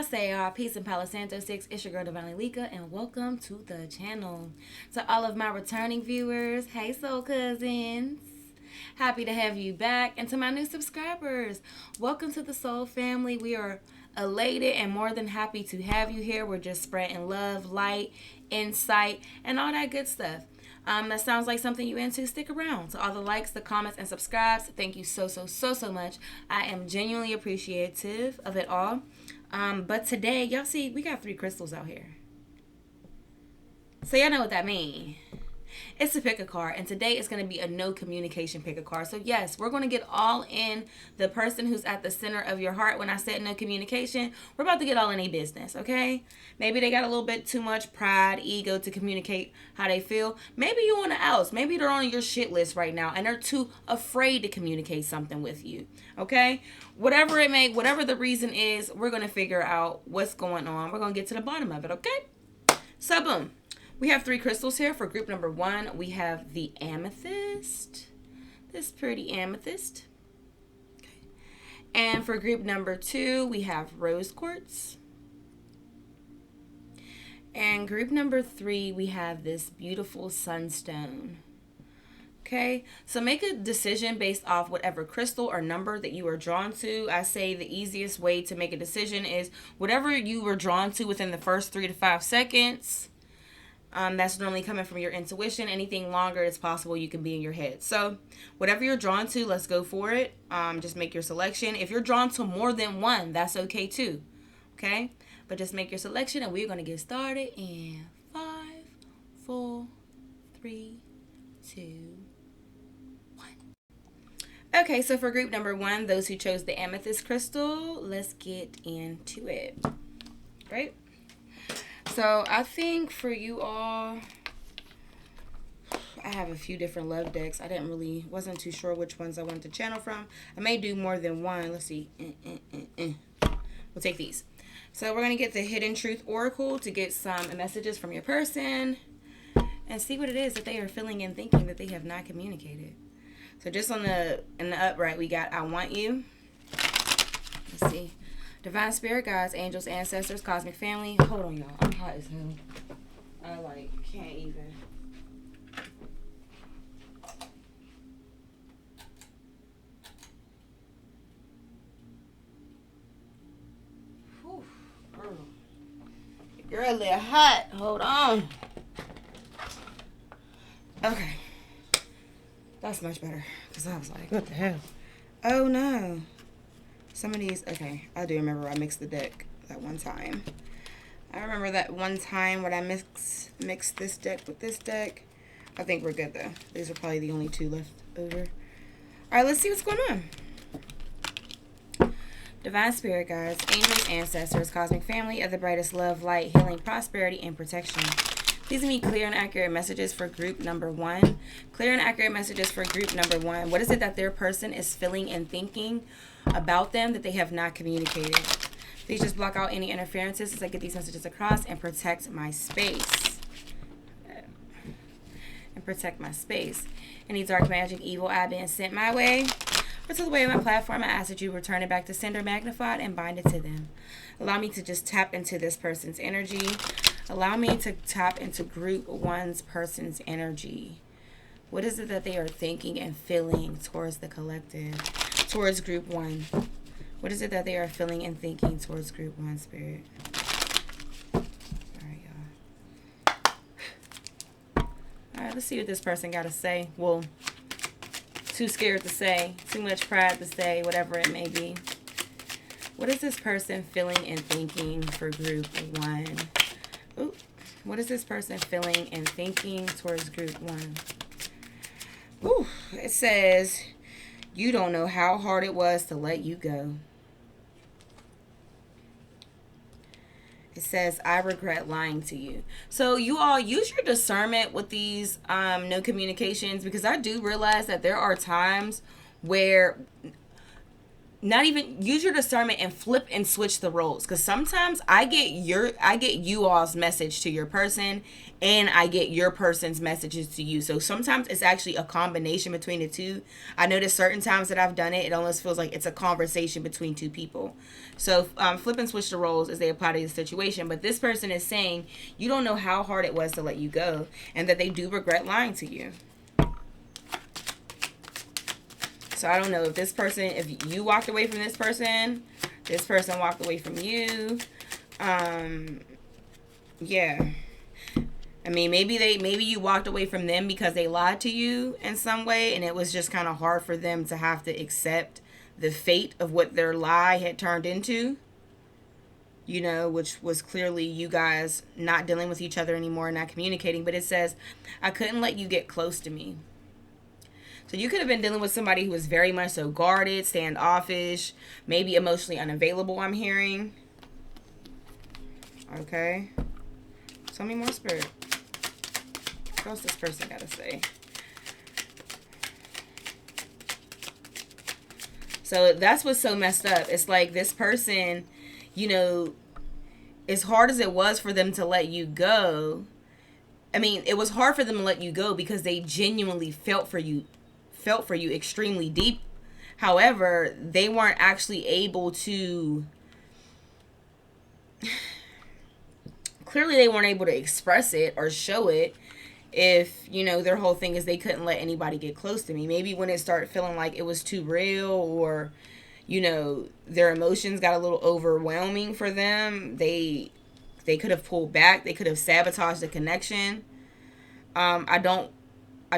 Say peace and Palo Santo 6. It's your girl Divinely Lika, and welcome to the channel. To all of my returning viewers, hey soul cousins, happy to have you back. And to my new subscribers, welcome to the soul family. We are elated and more than happy to have you here. We're just spreading love, light, insight, and all that good stuff. That sounds like something you into. Stick around. To all the likes, the comments, and subscribes, thank you so much. I am genuinely appreciative of it all. But today, y'all see, we got 3 crystals out here. So y'all know what that means. It's to pick a card, and today is going to be a no communication pick a card. So yes, we're going to get all in the person who's at the center of your heart. When I said no communication, we're about to get all in a business, okay? Maybe they got a little bit too much pride, ego to communicate how they feel. Maybe you want to outs. Maybe they're on your shit list right now, and they're too afraid to communicate something with you, okay? Whatever the reason is, we're going to figure out what's going on. We're going to get to the bottom of it, okay? So boom. We have 3 crystals here. For group number 1, we have the amethyst. This pretty amethyst. Okay. And for group number 2, we have rose quartz. And group number 3, we have this beautiful sunstone. Okay, so make a decision based off whatever crystal or number that you are drawn to. I say the easiest way to make a decision is whatever you were drawn to within the first 3 to 5 seconds. That's normally coming from your intuition. Anything longer, it's possible you can be in your head. So whatever you're drawn to, let's go for it. Just make your selection. If you're drawn to more than one, that's okay too. Okay, but just make your selection, and we're going to get started in 5, 4, 3, 2, 1. Okay, so for group number 1, those who chose the amethyst crystal, let's get into it. Right? So I think for you all, I have a few different love decks. I wasn't too sure which ones I wanted to channel from. I may do more than one. Let's see. We'll take these. So we're going to get the Hidden Truth Oracle to get some messages from your person and see what it is that they are feeling and thinking that they have not communicated. So just in the upright, we got I Want You. Let's see. Divine Spirit, Guides, Angels, Ancestors, Cosmic Family. Hold on, y'all. I'm hot as hell. I, can't even. Whew, girl. You're a little hot. Hold on. Okay. That's much better. Because I was like, what the hell? Oh, no. Some of these, okay, I do remember I mixed the deck that one time. I remember that one time when I mixed this deck with this deck. I think we're good, though. These are probably the only 2 left over. All right, let's see what's going on. Divine Spirit, Guides, Angels, Ancestors, Cosmic Family, of the brightest love, light, healing, prosperity, and protection. Please give me clear and accurate messages for group number 1. Clear and accurate messages for group number 1. What is it that their person is feeling and thinking about them that they have not communicated? Please just block out any interferences as I get these messages across and protect my space. Any dark magic, evil eye being sent my way or to the way of my platform, I ask that you return it back to sender, magnified, and bind it to them. Allow me to just tap into this person's energy. Allow me to tap into group 1's person's energy. What is it that they are thinking and feeling towards the collective? Towards group 1. What is it that they are feeling and thinking towards group 1, Spirit? Alright, y'all. Alright, let's see what this person got to say. Well, too scared to say, too much pride to say, whatever it may be. What is this person feeling and thinking for group 1? Ooh. What is this person feeling and thinking towards group 1? Ooh, it says, you don't know how hard it was to let you go. It says, I regret lying to you. So you all use your discernment with these no communications, because I do realize that there are times where not even use your discernment and flip and switch the roles, because sometimes I get you all's message to your person, and I get your person's messages to you. So sometimes it's actually a combination between the two. I notice certain times that I've done it, it almost feels like it's a conversation between two people. So flip and switch the roles as they apply to the situation. But this person is saying you don't know how hard it was to let you go, and that they do regret lying to you. So I don't know if this person, if you walked away from this person walked away from you. Yeah. I mean, maybe you walked away from them because they lied to you in some way, and it was just kind of hard for them to have to accept the fate of what their lie had turned into. You know, which was clearly you guys not dealing with each other anymore, not communicating. But it says, I couldn't let you get close to me. So you could have been dealing with somebody who was very much so guarded, standoffish, maybe emotionally unavailable, I'm hearing. Okay. Tell me more, Spirit. What else this person got to say? So that's what's so messed up. It's like this person, you know, as hard as it was for them to let you go, I mean, it was hard for them to let you go because they genuinely felt for you extremely deep. However, they weren't actually able to, clearly they weren't able to express it or show it if, you know, their whole thing is they couldn't let anybody get close to me. Maybe when it started feeling like it was too real, or, you know, their emotions got a little overwhelming for them, they could have pulled back. They could have sabotaged the connection. I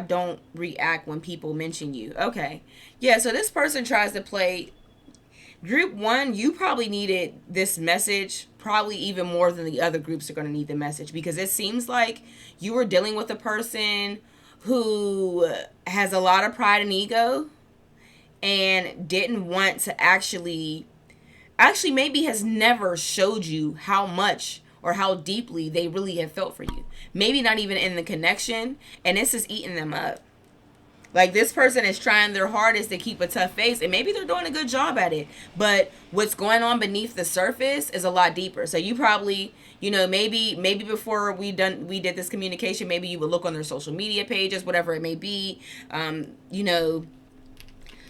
don't react when people mention you. Okay. Yeah, so this person tries to play group one. You probably needed this message probably even more than the other groups are going to need the message, because it seems like you were dealing with a person who has a lot of pride and ego and didn't want to actually maybe has never showed you how much or how deeply they really have felt for you. Maybe not even in the connection, and this is eating them up. Like, this person is trying their hardest to keep a tough face, and maybe they're doing a good job at it. But what's going on beneath the surface is a lot deeper. So you probably, you know, maybe before we did this communication, maybe you would look on their social media pages, whatever it may be. You know,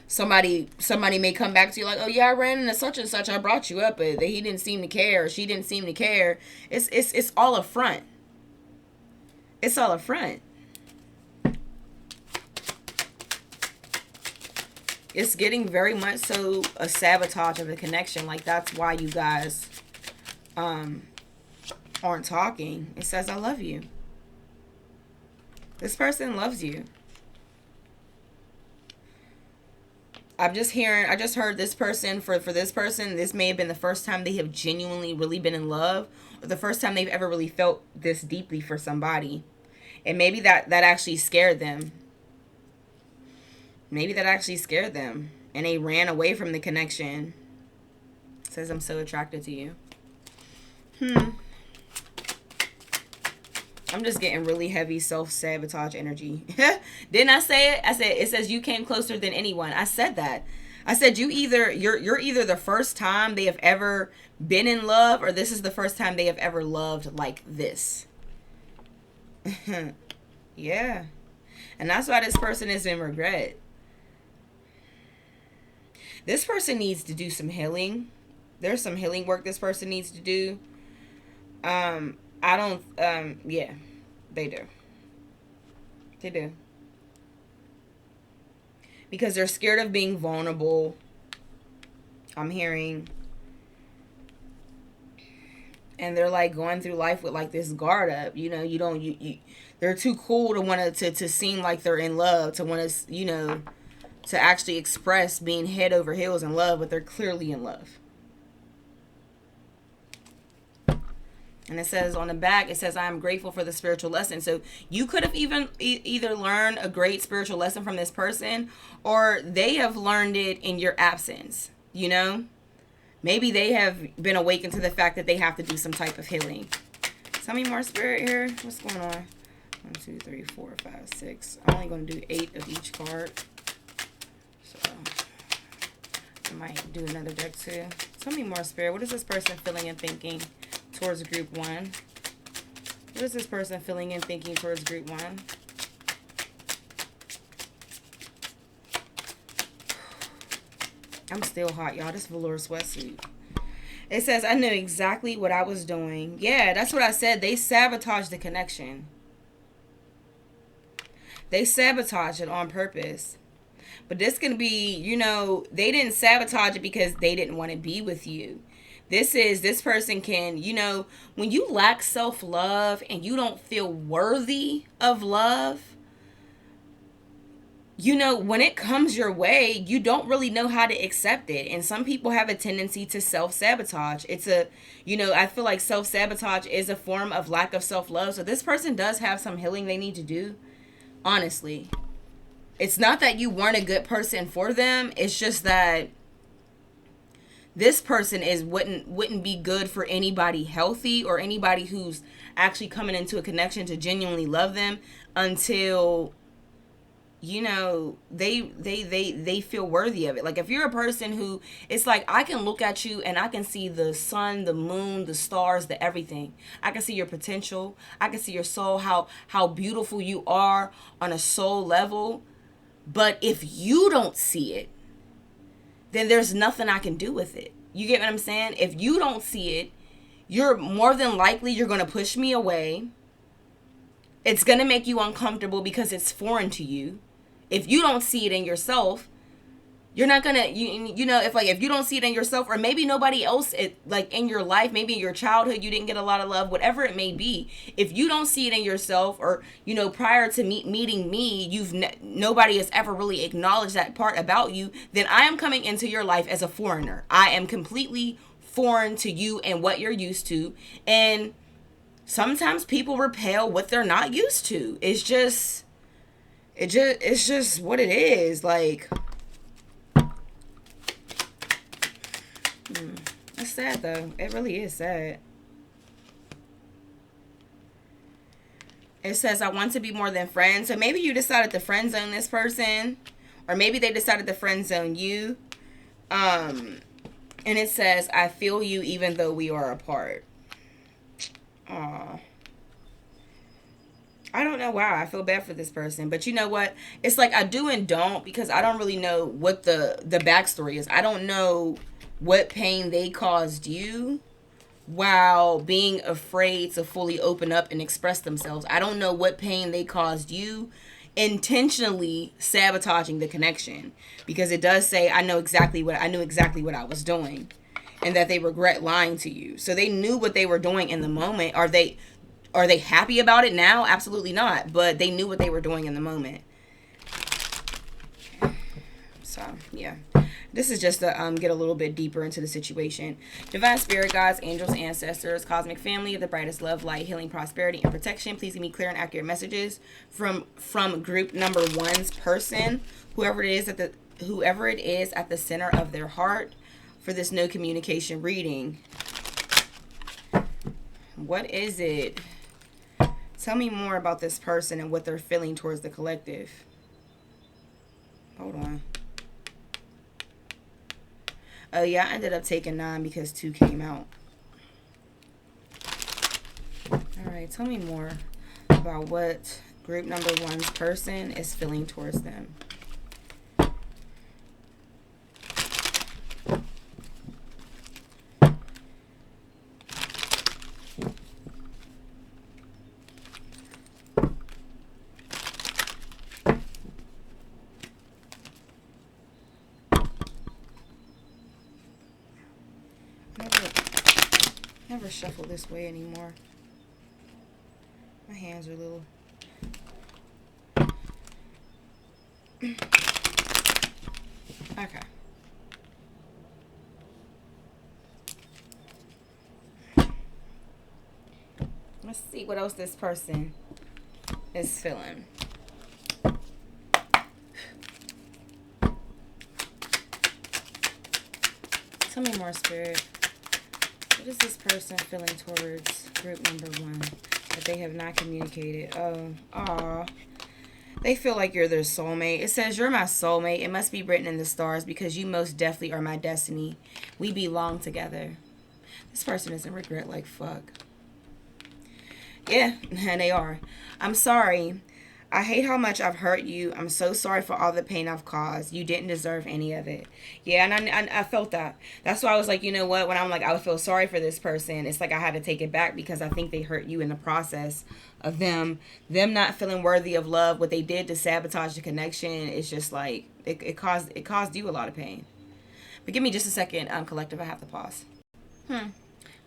somebody may come back to you like, oh yeah, I ran into such and such, I brought you up, but he didn't seem to care, or she didn't seem to care. It's all a front. It's all a front. It's getting very much so a sabotage of the connection. Like, that's why you guys aren't talking. It says, I love you. This person loves you. I just heard this person, for this person, this may have been the first time they have genuinely really been in love, or the first time they've ever really felt this deeply for somebody. And maybe that actually scared them. Maybe that actually scared them, and they ran away from the connection. It says, I'm so attracted to you. I'm just getting really heavy self-sabotage energy. Didn't I say it? I said, it says you came closer than anyone. I said that. I said you're either the first time they have ever been in love, or this is the first time they have ever loved like this. Yeah. And that's why this person is in regret. This person needs to do some healing. There's some healing work this person needs to do. Yeah, they do. They do. Because they're scared of being vulnerable. I'm hearing. And they're like going through life with like this guard up. You know, they're too cool to want to seem like they're in love, to want to, you know, to actually express being head over heels in love, but they're clearly in love. And it says on the back, it says, I am grateful for the spiritual lesson. So you could have even either learned a great spiritual lesson from this person, or they have learned it in your absence, you know? Maybe they have been awakened to the fact that they have to do some type of healing. Tell me more, Spirit, here. What's going on? 1, 2, 3, 4, 5, 6. I'm only going to do 8 of each card. So, might do another deck too. Tell me more, Spirit. What is this person feeling and thinking towards group 1? What is this person feeling and thinking towards group 1? I'm still hot, y'all. This velour sweatsuit. It says, I knew exactly what I was doing. Yeah, that's what I said. They sabotaged the connection. They sabotaged it on purpose. But this can be, you know, they didn't sabotage it because they didn't want to be with you. This person can, you know, when you lack self-love and you don't feel worthy of love, you know, when it comes your way, you don't really know how to accept it. And some people have a tendency to self-sabotage. It's a, you know, I feel like self-sabotage is a form of lack of self-love. So this person does have some healing they need to do, honestly. It's not that you weren't a good person for them. It's just that this person wouldn't be good for anybody healthy or anybody who's actually coming into a connection to genuinely love them until, you know, they feel worthy of it. Like if you're a person who, it's like I can look at you and I can see the sun, the moon, the stars, the everything. I can see your potential. I can see your soul, how beautiful you are on a soul level. But if you don't see it, then there's nothing I can do with it. You get what I'm saying? If you don't see it, you're more than likely you're going to push me away. It's going to make you uncomfortable because it's foreign to you. If you don't see it in yourself, you're not going to, you know, if you don't see it in yourself, or maybe nobody else, like in your life, maybe in your childhood, you didn't get a lot of love, whatever it may be. If you don't see it in yourself, or, you know, prior to meeting me, nobody has ever really acknowledged that part about you, then I am coming into your life as a foreigner. I am completely foreign to you and what you're used to. And sometimes people repel what they're not used to. It's just what it is. Like, it's sad though. It really is sad. It says, I want to be more than friends. So maybe you decided to friend zone this person, or maybe they decided to friend zone you. And it says, I feel you even though we are apart. Aw. I don't know why. I feel bad for this person. But you know what? It's like I do and don't, because I don't really know what the backstory is. I don't know what pain they caused you while being afraid to fully open up and express themselves. I don't know what pain they caused you intentionally sabotaging the connection, because it does say I knew exactly what I was doing, and that they regret lying to you. So they knew what they were doing in the moment. Are they happy about it now? Absolutely not. But they knew what they were doing in the moment. So, yeah. This is just to get a little bit deeper into the situation. Divine Spirit, Guides, Angels, Ancestors, Cosmic Family of the brightest love, light, healing, prosperity, and protection. Please give me clear and accurate messages from group number 1's person, whoever it is at the center of their heart, for this no communication reading. What is it? Tell me more about this person and what they're feeling towards the collective. Hold on. Oh, yeah, I ended up taking 9 because 2 came out. All right, tell me more about what group number 1's person is feeling towards them. Never shuffle this way anymore. My hands are a little. Okay. Let's see what else this person is feeling. Tell me more, Spirit. What is this person feeling towards group number 1 that they have not communicated? Oh, aw. They feel like you're their soulmate. It says, you're my soulmate. It must be written in the stars because you most definitely are my destiny. We belong together. This person is in regret like fuck. Yeah, and they are. I'm sorry. I hate how much I've hurt you. I'm so sorry for all the pain I've caused. You didn't deserve any of it. Yeah, and I felt that. That's why I was like, you know what? When I'm like, I would feel sorry for this person, it's like I had to take it back because I think they hurt you in the process of them not feeling worthy of love. What they did to sabotage the connection, it's just like it caused you a lot of pain. But give me just a second, collective. I have to pause.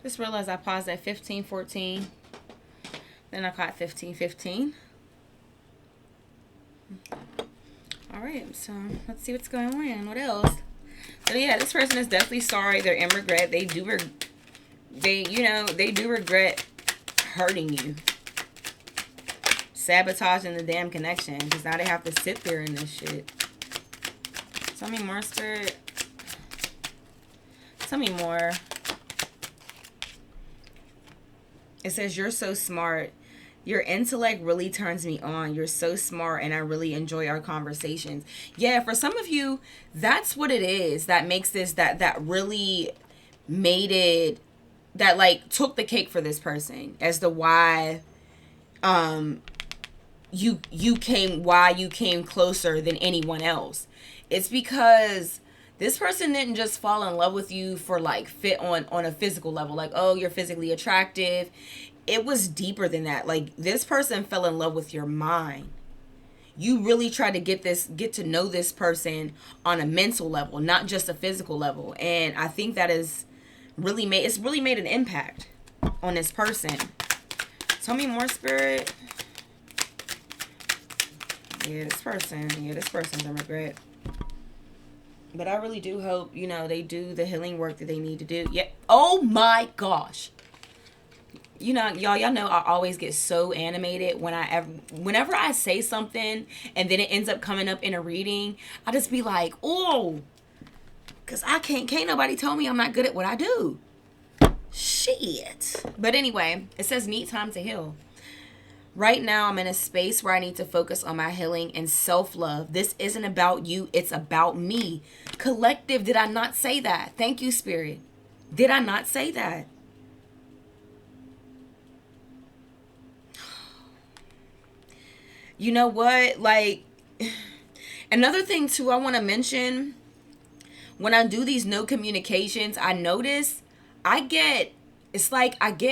Just realized I paused at 15:14. Then I caught 15:15. All right, so let's see what's going on. What else? So yeah, this person is definitely sorry. They're in regret. They do regret hurting you, sabotaging the damn connection, because now they have to sit there in this shit. Tell me more, Spirit. Tell me more. It says, you're so smart. Your intellect really turns me on. You're so smart and I really enjoy our conversations. Yeah, for some of you, that's what it is that makes this, that really made it, that like took the cake for this person as to why you came closer than anyone else. It's because this person didn't just fall in love with you for like fit on a physical level, like, oh, you're physically attractive. It was deeper than that. Like, this person fell in love with your mind. You really tried to get to know this person on a mental level, not just a physical level. And I think that is really made an impact on this person. Tell me more, Spirit. Yeah, this person's in regret. But I really do hope, they do the healing work that they need to do. Yeah. Oh my gosh. Y'all know I always get so animated whenever I say something and then it ends up coming up in a reading. I just be like, oh, because can't nobody tell me I'm not good at what I do. Shit. But anyway, it says need time to heal. Right now, I'm in a space where I need to focus on my healing and self-love. This isn't about you. It's about me. Collective, did I not say that? Thank you, Spirit. Did I not say that? You know what? Like, another thing, too, I want to mention. When I do these no communications, I notice I get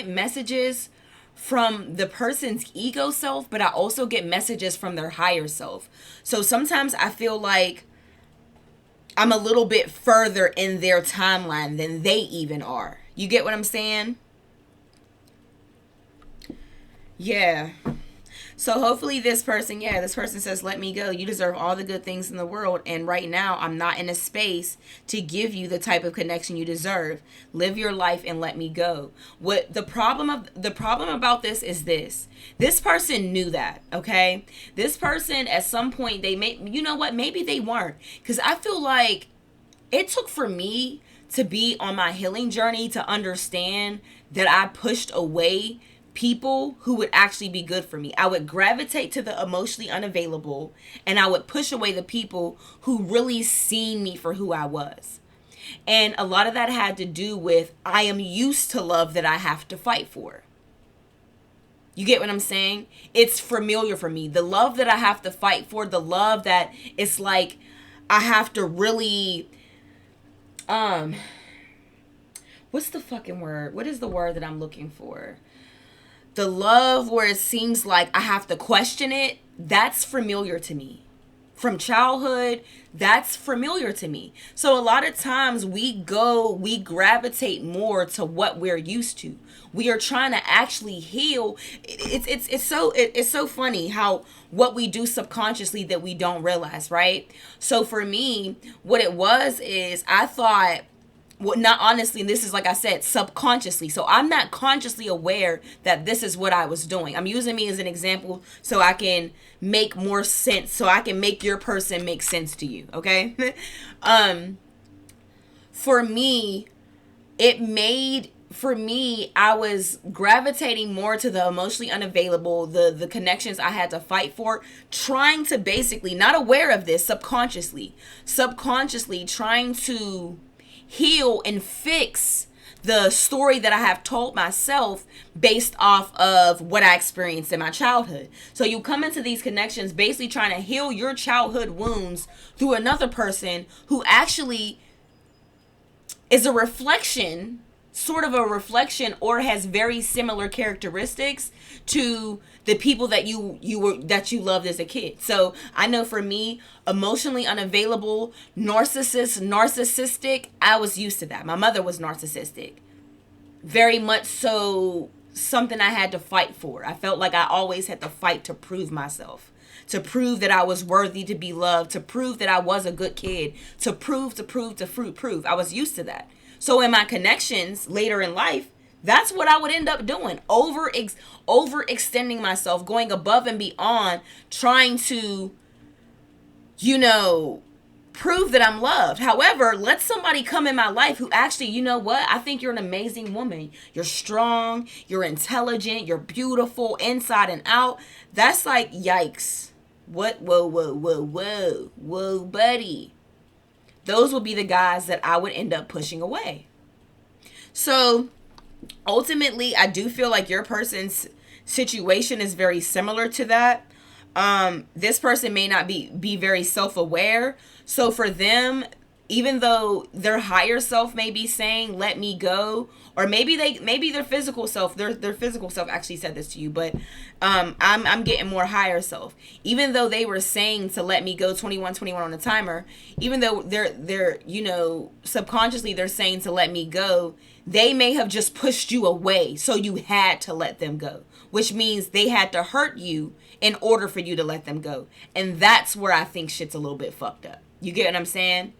messages from the person's ego self, but I also get messages from their higher self. So sometimes I feel like I'm a little bit further in their timeline than they even are. You get what I'm saying? Yeah. So hopefully this person says, let me go. You deserve all the good things in the world. And right now, I'm not in a space to give you the type of connection you deserve. Live your life and let me go. What the problem about this is this. This person knew that, okay? This person at some point, maybe they weren't. Because I feel like it took for me to be on my healing journey to understand that I pushed away people who would actually be good for me. I would gravitate to the emotionally unavailable, and I would push away the people who really seen me for who I was. And a lot of that had to do with I am used to love that I have to fight for. You get what I'm saying? It's familiar for me. The love that I have to fight for, the love that it's like I have to really what's the fucking word? What is the word that I'm looking for? The love where it seems like I have to question it, that's familiar to me. From childhood, that's familiar to me. So a lot of times we gravitate more to what we're used to. We are trying to actually heal. It's so funny how what we do subconsciously that we don't realize, right? So for me, what it was is I thought, well, not honestly, and this is like I said, subconsciously. So I'm not consciously aware that this is what I was doing. I'm using me as an example so I can make more sense, so I can make your person make sense to you, okay? For me, it made for me, I was gravitating more to the emotionally unavailable, the connections I had to fight for, trying to basically, not aware of this, subconsciously trying to heal and fix the story that I have told myself based off of what I experienced in my childhood. So you come into these connections basically trying to heal your childhood wounds through another person who actually is a reflection, sort of a reflection, or has very similar characteristics to the people that you loved as a kid. So I know for me, emotionally unavailable, narcissistic, I was used to that. My mother was narcissistic. Very much so, something I had to fight for. I felt like I always had to fight to prove myself, to prove that I was worthy to be loved, to prove that I was a good kid, to prove. I was used to that. So in my connections later in life, that's what I would end up doing. Overextending myself, going above and beyond, trying to, you know, prove that I'm loved. However, let somebody come in my life who actually, you know what? I think you're an amazing woman. You're strong, you're intelligent, you're beautiful inside and out. That's like, yikes. What? Whoa, buddy. Those will be the guys that I would end up pushing away. So ultimately, I do feel like your person's situation is very similar to that. This person may not be very self-aware. So for them, even though their higher self may be saying, let me go, or maybe their physical self, their physical self actually said this to you, but I'm getting more higher self. Even though they were saying to let me go 21 on the timer, even though they're subconsciously they're saying to let me go, they may have just pushed you away, so you had to let them go, which means they had to hurt you in order for you to let them go. And that's where I think shit's a little bit fucked up. You get what I'm saying?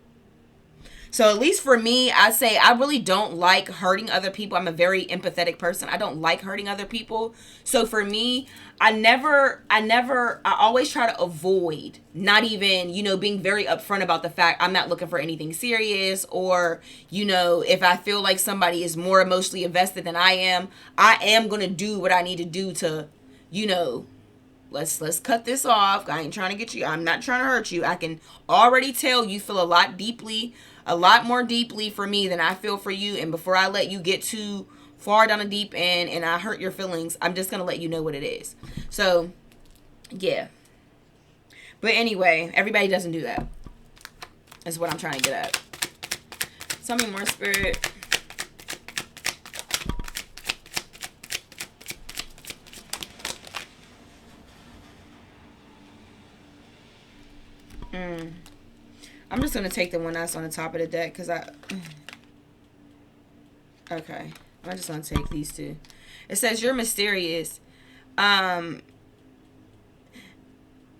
So at least for me, I say I really don't like hurting other people. I'm a very empathetic person. I don't like hurting other people. So for me, I always try to avoid not even, being very upfront about the fact I'm not looking for anything serious, or, if I feel like somebody is more emotionally invested than I am going to do what I need to do to, let's cut this off. I ain't trying to get you. I'm not trying to hurt you. I can already tell you feel a lot more deeply for me than I feel for you. And before I let you get too far down the deep end and I hurt your feelings, I'm just going to let you know what it is. So, yeah. But anyway, everybody doesn't do that. That's what I'm trying to get at. Tell me more, Spirit. I'm just going to take the one that's on the top of the deck because okay. I'm just going to take these two. It says, you're mysterious. I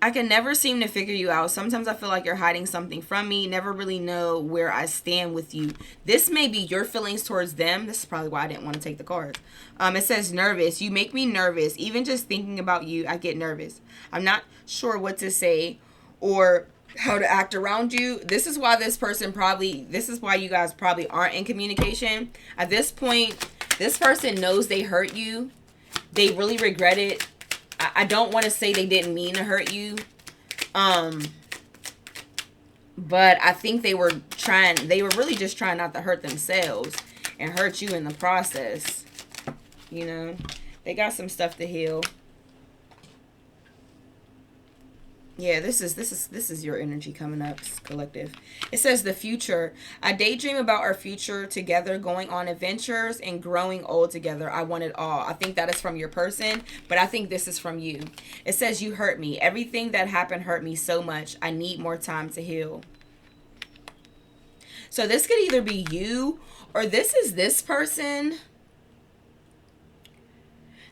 can never seem to figure you out. Sometimes I feel like you're hiding something from me. Never really know where I stand with you. This may be your feelings towards them. This is probably why I didn't want to take the cards. It says nervous. You make me nervous. Even just thinking about you, I get nervous. I'm not sure what to say or how to act around you. This is why you guys probably aren't in communication. At this point, this person knows they hurt you. They really regret it. I don't want to say they didn't mean to hurt you. But I think they were really just trying not to hurt themselves and hurt you in the process. They got some stuff to heal. Yeah, this is your energy coming up, collective. It says the future. I daydream about our future together, going on adventures and growing old together. I want it all. I think that is from your person, but I think this is from you. It says you hurt me. Everything that happened hurt me so much. I need more time to heal. So this could either be you or this is this person.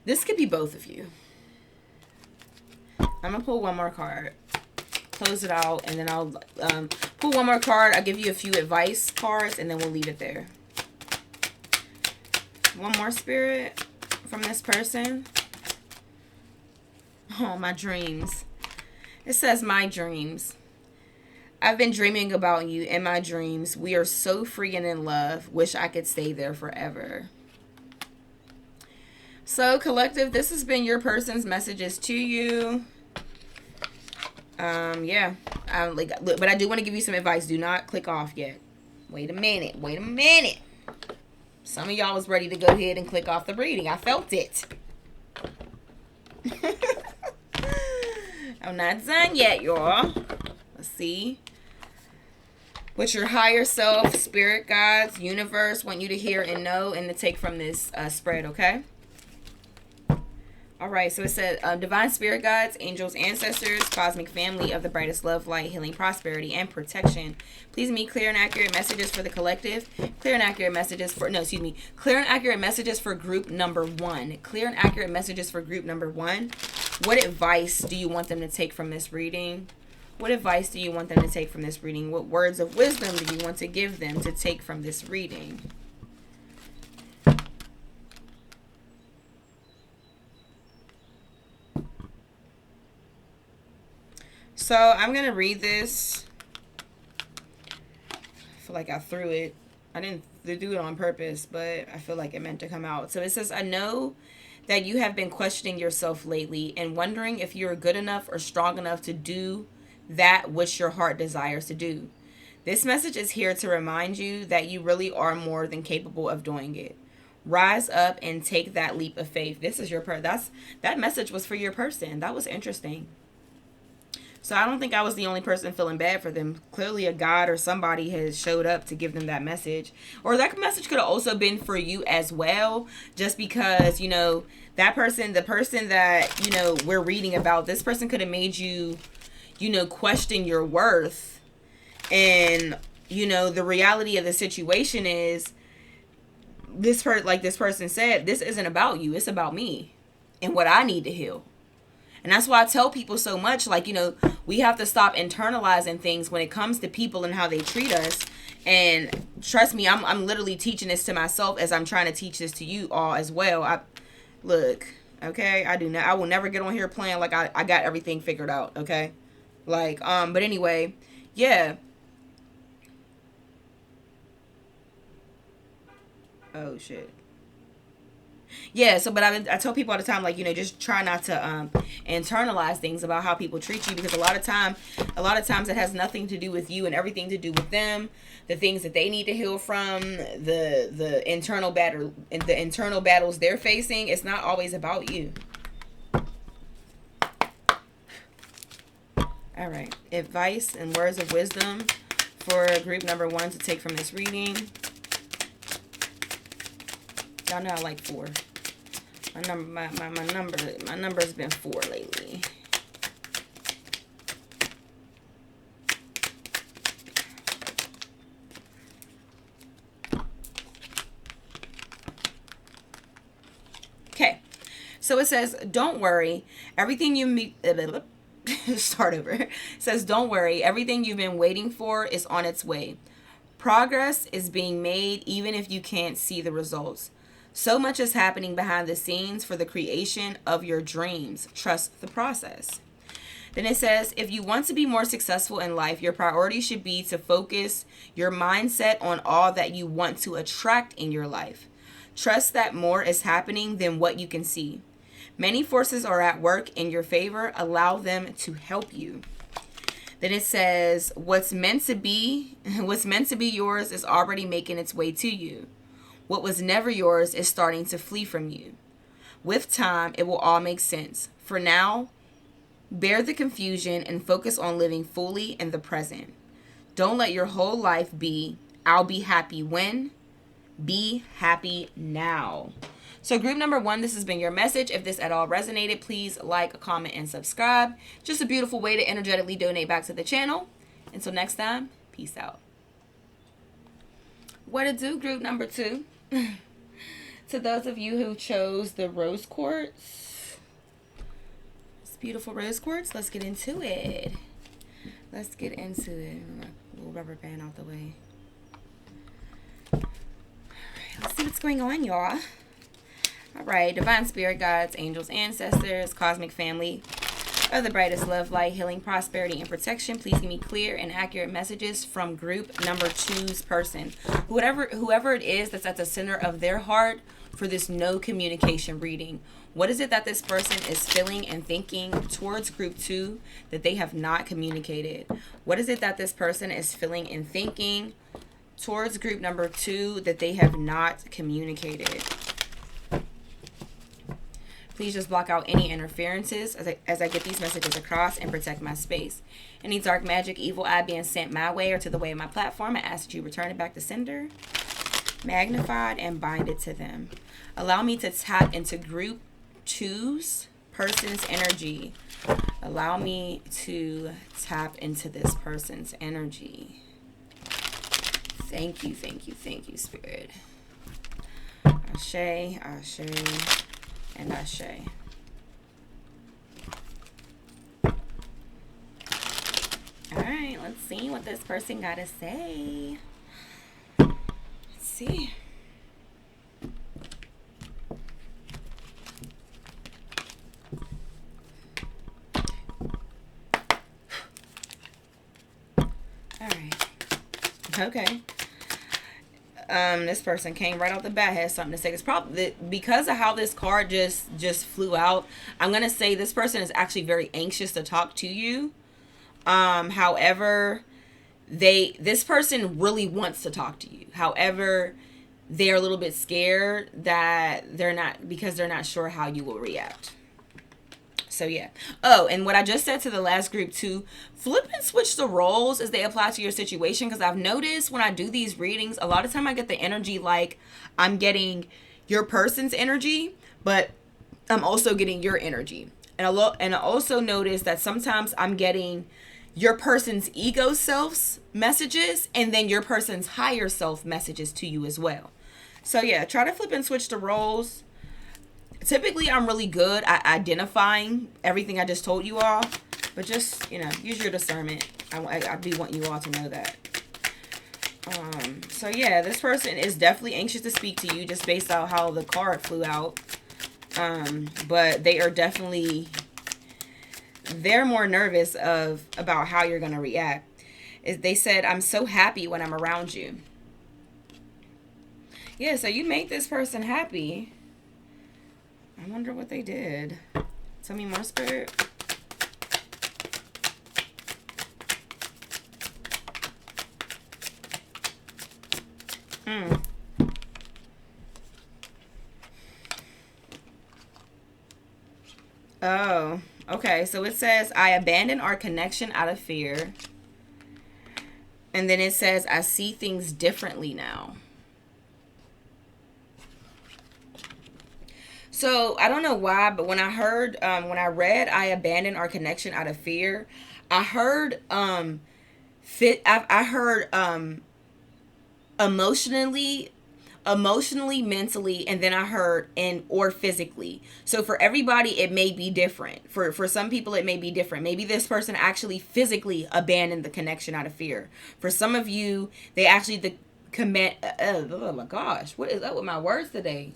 This could be both of you. I'm going to pull one more card, close it out, and then I'll pull one more card. I'll give you a few advice cards, and then we'll leave it there. One more, Spirit, from this person. Oh, my dreams. It says, my dreams. I've been dreaming about you in my dreams. We are so free and in love. Wish I could stay there forever. So, collective, this has been your person's messages to you. Yeah. But I do want to give you some advice. Do not click off yet. Wait a minute. Wait a minute. Some of y'all was ready to go ahead and click off the reading. I felt it. I'm not done yet, y'all. Let's see what your higher self, spirit guides, universe want you to hear and know and to take from this spread, okay? All right, so it said, divine spirit guides, angels, ancestors, cosmic family of the brightest love, light, healing, prosperity, and protection. Please meet clear and accurate messages for the collective. Clear and accurate messages for, clear and accurate messages for group number 1. Clear and accurate messages for group number 1. What advice do you want them to take from this reading? What advice do you want them to take from this reading? What words of wisdom do you want to give them to take from this reading? So I'm going to read this. I feel like I threw it. I didn't do it on purpose, but I feel like it meant to come out. So it says, I know that you have been questioning yourself lately and wondering if you're good enough or strong enough to do that which your heart desires to do. This message is here to remind you that you really are more than capable of doing it. Rise up and take that leap of faith. This is your that message was for your person. That was interesting. So I don't think I was the only person feeling bad for them. Clearly a God or somebody has showed up to give them that message. Or that message could have also been for you as well. Just because, that person, the person that, we're reading about, this person could have made you, question your worth. And, the reality of the situation is, like this person said, this isn't about you. It's about me and what I need to heal. And that's why I tell people so much, like, we have to stop internalizing things when it comes to people and how they treat us. And trust me, I'm literally teaching this to myself as I'm trying to teach this to you all as well. Look, okay, I will never get on here playing like I got everything figured out, okay? Like, but anyway, yeah. Oh, shit. Yeah, so but I tell people all the time, like, just try not to internalize things about how people treat you, because a lot of times it has nothing to do with you and everything to do with them, the things that they need to heal from, the internal battles they're facing. It's not always about you. All right, advice and words of wisdom for group number 1 to take from this reading. Y'all know I like 4. My number's been 4 lately. Okay, so it says, don't worry, everything you meet. Start over. It says, don't worry, everything you've been waiting for is on its way. Progress is being made even if you can't see the results. So much is happening behind the scenes for the creation of your dreams. Trust the process. Then it says, if you want to be more successful in life, your priority should be to focus your mindset on all that you want to attract in your life. Trust that more is happening than what you can see. Many forces are at work in your favor. Allow them to help you. Then it says, what's meant to be yours is already making its way to you. What was never yours is starting to flee from you. With time, it will all make sense. For now, bear the confusion and focus on living fully in the present. Don't let your whole life be, I'll be happy when. Be happy now. So group number 1, this has been your message. If this at all resonated, please like, comment, and subscribe. Just a beautiful way to energetically donate back to the channel. Until next time, peace out. What it do, group number 2? To those of you who chose the rose quartz, it's beautiful rose quartz. Let's get into it. Let's get into it. A little rubber band out the way. All right, let's see what's going on, y'all. All right, divine spirit guides, angels, ancestors, cosmic family of the brightest love, light, healing, prosperity, and protection. Please give me clear and accurate messages from group number 2's person. Whoever it is that's at the center of their heart for this no communication reading. What is it that this person is feeling and thinking towards group 2 that they have not communicated? What is it that this person is feeling and thinking towards group number 2 that they have not communicated? Please just block out any interferences as I get these messages across and protect my space. Any dark magic, evil eye being sent my way or to the way of my platform, I ask that you return it back to sender, magnified, and bind it to them. Allow me to tap into group 2's person's energy. Allow me to tap into this person's energy. Thank you, thank you, thank you, Spirit. Ashe, Ashe, and Ashe. Alright, let's see what this person got to say. Let's see. Alright. Okay. This person came right off the bat, has something to say. It's probably because of how this card just flew out. I'm gonna say this person is actually very anxious to talk to you. However, this person really wants to talk to you. However, they're a little bit scared that they're not sure how you will react. So yeah. Oh, and what I just said to the last group too, flip and switch the roles as they apply to your situation. Because I've noticed when I do these readings, a lot of time I get the energy like I'm getting your person's energy, but I'm also getting your energy. And I also notice that sometimes I'm getting your person's ego self's messages and then your person's higher self messages to you as well. So yeah, try to flip and switch the roles. Typically, I'm really good at identifying everything I just told you all. But just, use your discernment. I do want you all to know that. So, yeah, this person is definitely anxious to speak to you just based on how the card flew out. But they are definitely, they're more nervous about how you're going to react. They said, I'm so happy when I'm around you. Yeah, so you made this person happy. I wonder what they did. Tell me more, Spirit. Oh, okay. So it says, I abandoned our connection out of fear. And then it says, I see things differently now. So I don't know why, but when I heard, when I read, I abandoned our connection out of fear, I heard, emotionally, mentally, and then I heard or physically. So for everybody, it may be different. For some people, it may be different. Maybe this person actually physically abandoned the connection out of fear. For some of you, they actually oh my gosh, what is up with my words today?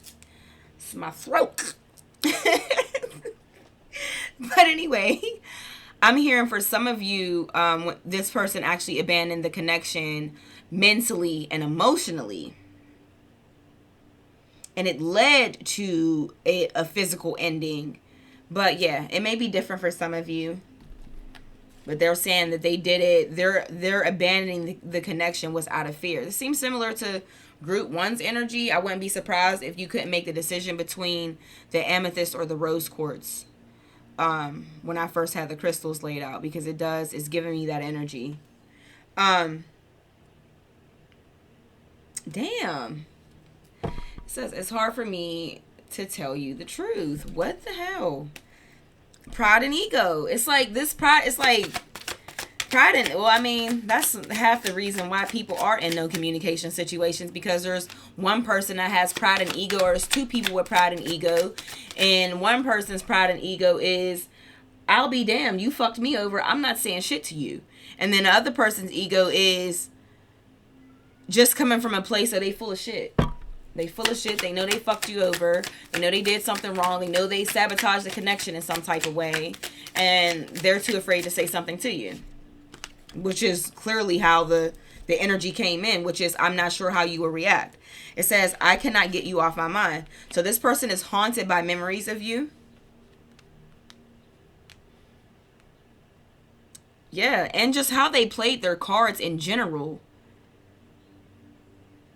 It's my throat. But anyway, I'm hearing for some of you, this person actually abandoned the connection mentally and emotionally. And it led to a physical ending. But yeah, it may be different for some of you. But they're saying that they did it. They're abandoning the connection was out of fear. This seems similar to Group 1's energy. I wouldn't be surprised if you couldn't make the decision between the amethyst or the rose quartz when I first had the crystals laid out, because it's giving me that energy. Damn. It says, it's hard for me to tell you the truth. What the hell? Pride and ego. It's like this pride, it's like pride and, well, I mean, that's half the reason why people are in no communication situations, because there's one person that has pride and ego, or there's two people with pride and ego, and one person's pride and ego is, I'll be damned, you fucked me over, I'm not saying shit to you. And then the other person's ego is just coming from a place of they full of shit. They full of shit. They know they fucked you over. They know they did something wrong. They know they sabotaged the connection in some type of way. And they're too afraid to say something to you. Which is clearly how the the energy came in, which is I'm not sure how you will react. It says, I cannot get you off my mind. So this person is haunted by memories of you. Yeah, and just how they played their cards in general.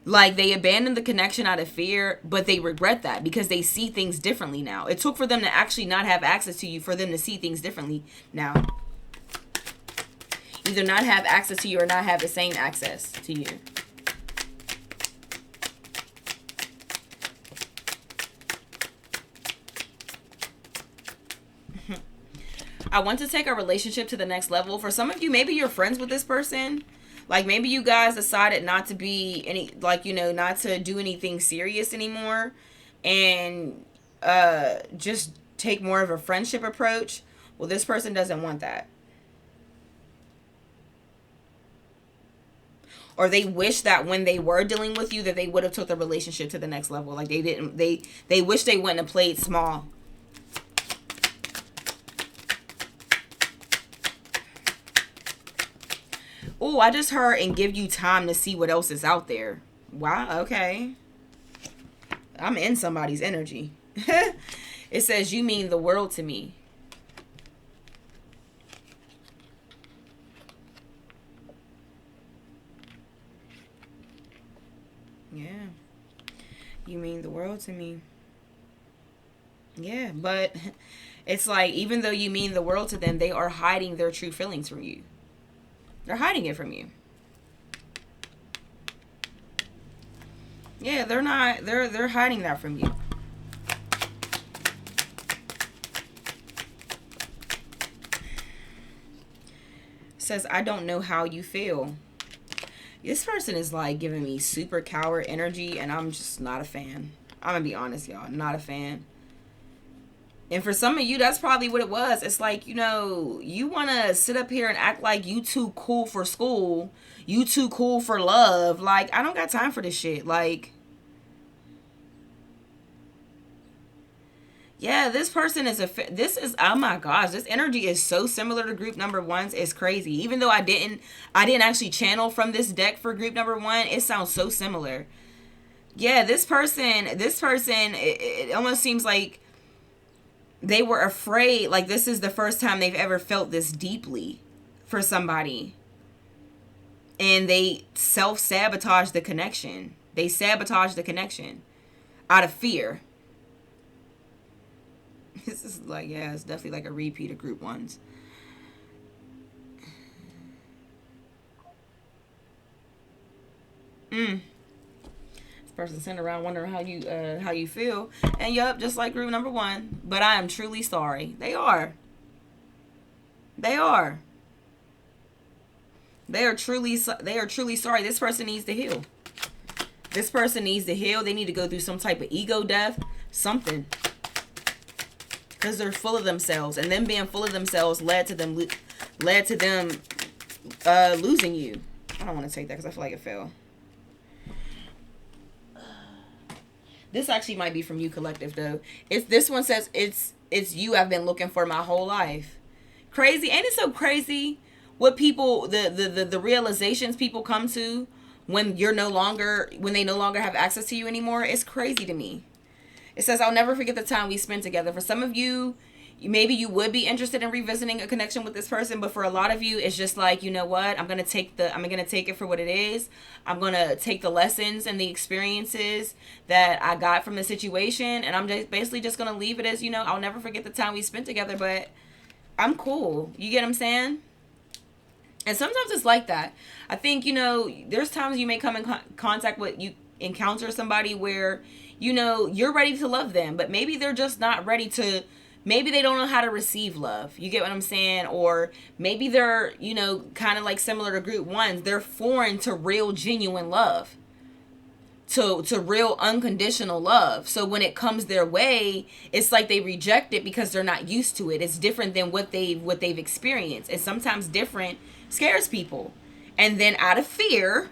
Like, they abandoned the connection out of fear, but they regret that because they see things differently now. It took for them to actually not have access to you for them to see things differently now. Either not have access to you or not have the same access to you. I want to take our relationship to the next level. For some of you, maybe you're friends with this person. Like, maybe you guys decided not to be any, like, not to do anything serious anymore. And just take more of a friendship approach. Well, this person doesn't want that. Or they wish that when they were dealing with you that they would have took the relationship to the next level. Like, they didn't, they wish they wouldn't have played small. Oh, I just heard and give you time to see what else is out there. Wow, okay. I'm in somebody's energy. It says, you mean the world to me. Yeah. You mean the world to me. Yeah, but it's like, even though you mean the world to them, they are hiding their true feelings from you. They're hiding it from you. Yeah, they're hiding that from you. It says, I don't know how you feel. This person is like giving me super coward energy, and I'm just not a fan. I'm gonna be honest, y'all, not a fan. And for some of you, that's probably what it was. It's like, you want to sit up here and act like you too cool for school. You too cool for love. Like, I don't got time for this shit. Like, yeah, this person is oh my gosh, this energy is so similar to group number one's. It's crazy. Even though I didn't actually channel from this deck for group number one, it sounds so similar. Yeah, this person, it almost seems like they were afraid, like this is the first time they've ever felt this deeply for somebody. And they self-sabotage the connection. They sabotage the connection out of fear. This is like, yeah, it's definitely like a repeat of group ones. Person sitting around wondering how you feel, and yup, just like group number one. But I am truly sorry. They are truly sorry. This person needs to heal. They need to go through some type of ego death, something, because they're full of themselves, and them being full of themselves led to them losing you. I don't want to take that because I feel like it fell. This actually might be from you, collective, though. This one says it's you I've been looking for my whole life. Crazy. Ain't it so crazy what people, the realizations people come to when they no longer have access to you anymore? It's crazy to me. It says, I'll never forget the time we spent together. For some of you, maybe you would be interested in revisiting a connection with this person, but for a lot of you, it's just like, you know what? I'm gonna take it for what it is. I'm gonna take the lessons and the experiences that I got from the situation, and I'm just basically just gonna leave it as, I'll never forget the time we spent together, but I'm cool. You get what I'm saying? And sometimes it's like that. I think, there's times you may come in contact with, you encounter somebody where, you're ready to love them, but maybe they're just not ready to. Maybe they don't know how to receive love. You get what I'm saying? Or maybe they're, kind of like similar to group ones. They're foreign to real, genuine love. To real, unconditional love. So when it comes their way, it's like they reject it because they're not used to it. It's different than what they've experienced. And sometimes different scares people. And then out of fear,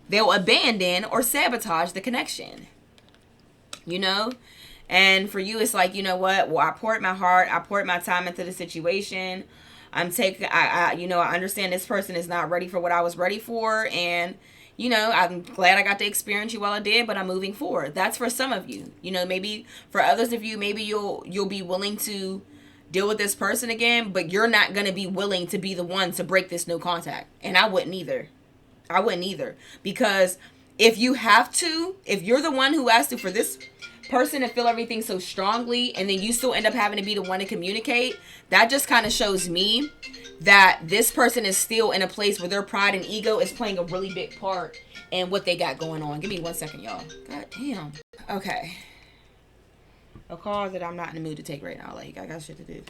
they'll abandon or sabotage the connection. And for you, it's like, you know what? Well, I poured my heart. I poured my time into the situation. I understand this person is not ready for what I was ready for, and I'm glad I got to experience you while I did, but I'm moving forward. That's for some of you. Maybe for others of you, maybe you'll be willing to deal with this person again, but you're not going to be willing to be the one to break this no contact. And I wouldn't either. Because if you're the one who has to, for this person to feel everything so strongly, and then you still end up having to be the one to communicate, that just kind of shows me that this person is still in a place where their pride and ego is playing a really big part in what they got going on. Give me 1 second, y'all. God damn. Okay. A call that I'm not in the mood to take right now. Like, I got shit to do.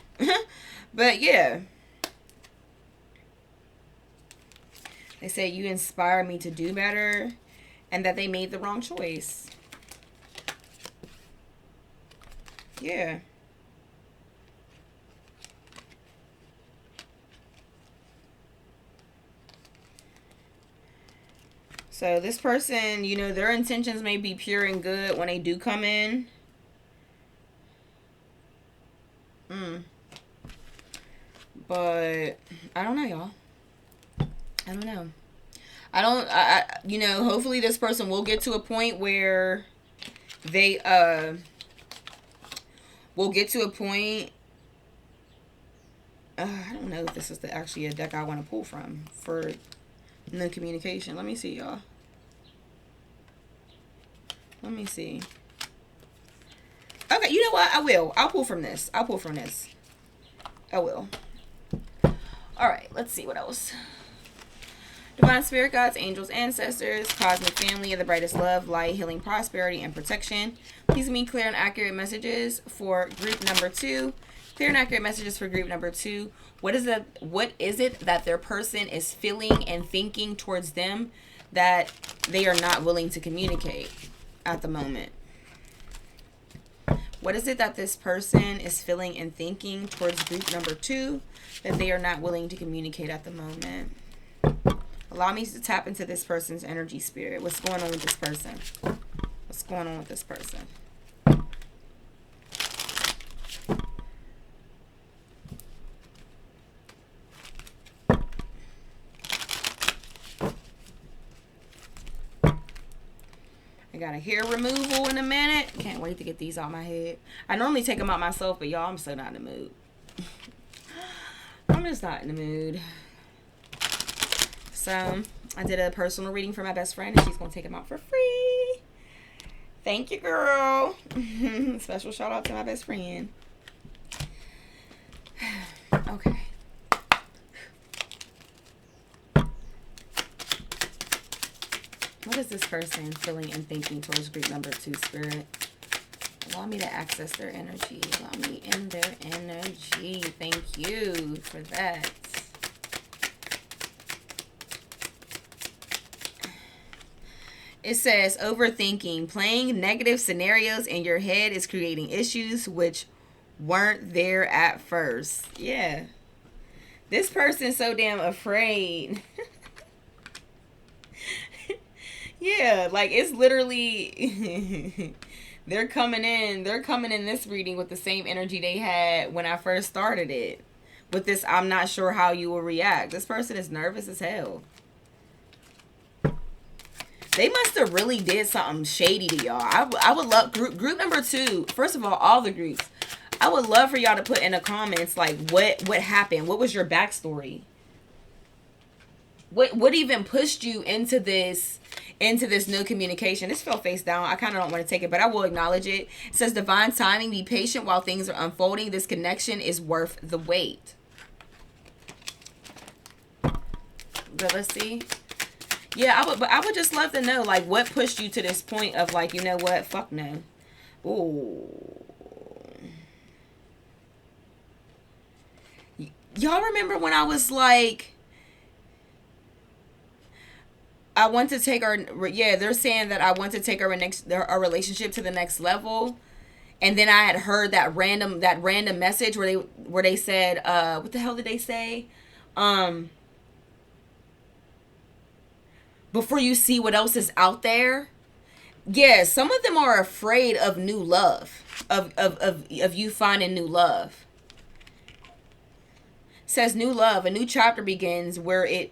But yeah. They say you inspire me to do better, and that they made the wrong choice. Yeah. So this person, their intentions may be pure and good when they do come in. But I don't know, y'all. I don't know. Hopefully this person will get to a point where they will get to a point. I don't know if this is actually a deck I want to pull from for no communication. Let me see, y'all. Let me see. Okay, you know what? I'll pull from this. I will. All right, let's see what else. Divine spirit guides, angels, ancestors, cosmic family of the brightest love, light, healing, prosperity, and protection. Please give me clear and accurate messages for group number 2. Clear and accurate messages for group number 2. What is it that their person is feeling and thinking towards them that they are not willing to communicate at the moment? What is it that this person is feeling and thinking towards group number 2 that they are not willing to communicate at the moment? Allow me to tap into this person's energy, spirit. What's going on with this person? What's going on with this person? I got a hair removal in a minute. Can't wait to get these out my head. I normally take them out myself, but y'all, I'm so not in the mood. I'm just not in the mood. So, I did a personal reading for my best friend, and she's going to take them out for free. Thank you, girl. Special shout out to my best friend. Okay. What is this person feeling and thinking towards group number 2, spirit? Allow me to access their energy. Allow me in their energy. Thank you for that. It says, overthinking. Playing negative scenarios in your head is creating issues which weren't there at first. Yeah. This person's so damn afraid. Yeah, like it's literally they're coming in this reading with the same energy they had when I first started it. With this, I'm not sure how you will react. This person is nervous as hell. They must have really did something shady to y'all. I would love group number 2. First of all the groups. I would love for y'all to put in the comments like what happened. What was your backstory? What even pushed you into this no communication? This fell face down. I kind of don't want to take it, but I will acknowledge it. It says divine timing. Be patient while things are unfolding. This connection is worth the wait. But let's see. Yeah, I would just love to know, like, what pushed you to this point of, like, you know what? Fuck no. Ooh. Y'all remember when I was like, I want to take our, yeah, they're saying that I want to take our relationship to the next level. And then I had heard that random message where they said, what the hell did they say? Before you see what else is out there. Yeah, some of them are afraid of new love, of you finding new love. says new love, a new chapter begins where it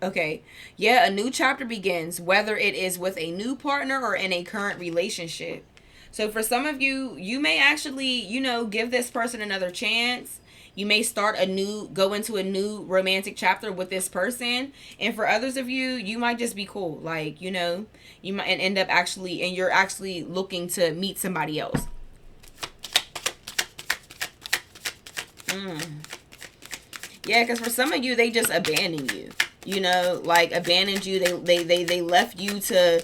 okay. Yeah, a new chapter begins whether it is with a new partner or in a current relationship. So for some of you, you may actually, give this person another chance. You may go into a new romantic chapter with this person. And for others of you, you might just be cool. Like, you might end up and you're actually looking to meet somebody else. Yeah, because for some of you, they just abandon you. Like abandoned you. They left you to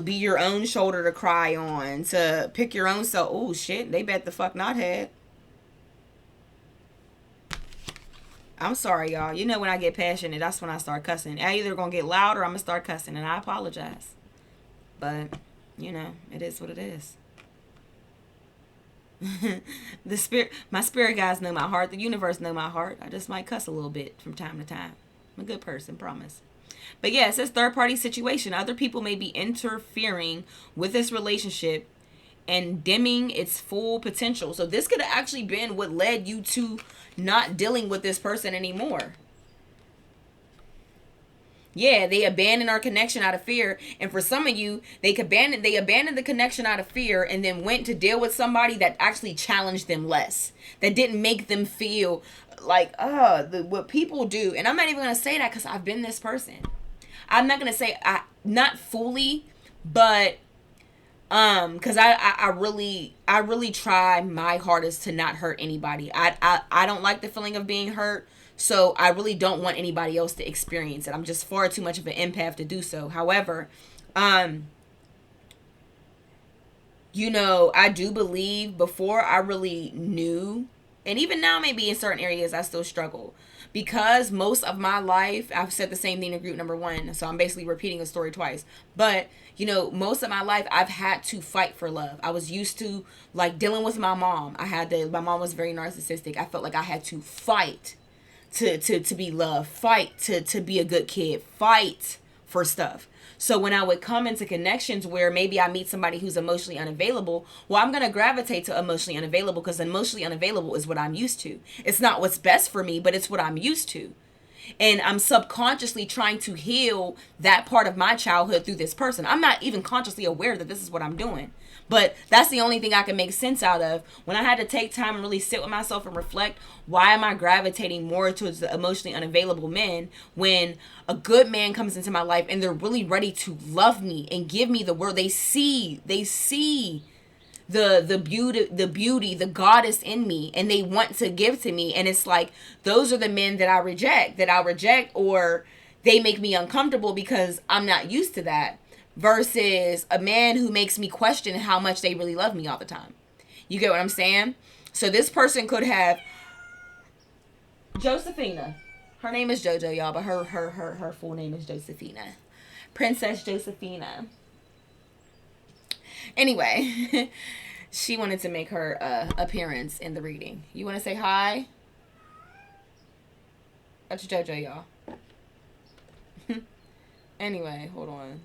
be your own shoulder to cry on, to pick your own self. Oh shit, they bet the fuck not had. I'm sorry, y'all. When I get passionate, that's when I start cussing. I either gonna get loud or I'm gonna start cussing, and I apologize. But it is what it is. My spirit guys know my heart. The universe know my heart. I just might cuss a little bit from time to time. I'm a good person, promise. But yeah, it says third party situation. Other people may be interfering with this relationship and dimming its full potential. So this could have actually been what led you to not dealing with this person anymore. Yeah, they abandoned our connection out of fear. And for some of you, they abandoned the connection out of fear and then went to deal with somebody that actually challenged them less. That didn't make them feel like, what people do. And I'm not even going to say that because I've been this person. I'm not going to say, not fully, but because I really try my hardest to not hurt anybody. I don't like the feeling of being hurt. So I really don't want anybody else to experience it. I'm just far too much of an empath to do so. However, I do believe before I really knew, and even now maybe in certain areas I still struggle. Because most of my life, I've said the same thing in group number 1. So I'm basically repeating a story twice. But, most of my life I've had to fight for love. I was used to like dealing with my mom. My mom was very narcissistic. I felt like I had to fight to be loved, fight to be a good kid, fight for stuff. So when I would come into connections where maybe I meet somebody who's emotionally unavailable, well, I'm going to gravitate to emotionally unavailable because emotionally unavailable is what I'm used to. It's not what's best for me, but it's what I'm used to. And I'm subconsciously trying to heal that part of my childhood through this person. I'm not even consciously aware that this is what I'm doing. But that's the only thing I can make sense out of. When I had to take time and really sit with myself and reflect, why am I gravitating more towards the emotionally unavailable men when a good man comes into my life and they're really ready to love me and give me the word? They see the beauty, the goddess in me, and they want to give to me. And it's like, those are the men that I reject, or they make me uncomfortable because I'm not used to that. Versus a man who makes me question how much they really love me all the time. You get what I'm saying? So this person could have Josephina. Her name is JoJo, y'all, but her full name is Josephina. Princess Josephina. Anyway, she wanted to make her appearance in the reading. You want to say hi? That's JoJo, y'all. Anyway, hold on.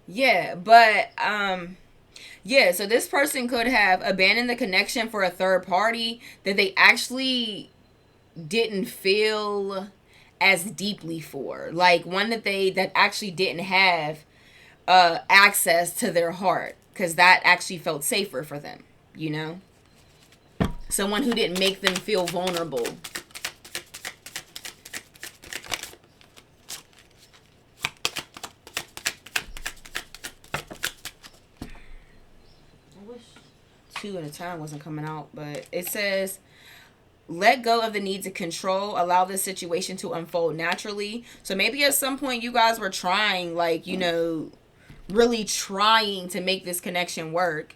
Yeah, but so this person could have abandoned the connection for a third party that they actually didn't feel as deeply for. Like one that actually didn't have access to their heart, because that actually felt safer for them, Someone who didn't make them feel vulnerable. Two at a time wasn't coming out, but it says, let go of the need to control, allow this situation to unfold naturally. So maybe at some point you guys were trying, really trying to make this connection work.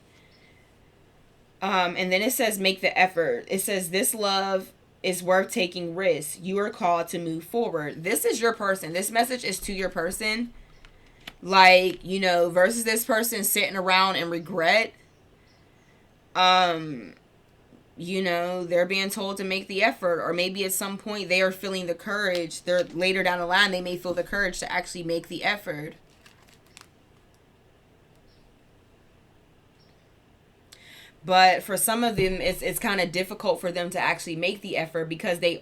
And then it says, make the effort. It says, this love is worth taking risks. You are called to move forward. This is your person. This message is to your person. Versus this person sitting around in regret. They're being told to make the effort, or maybe at some point they are feeling the courage. They're later down the line, they may feel the courage to actually make the effort. But for some of them, it's kind of difficult for them to actually make the effort because they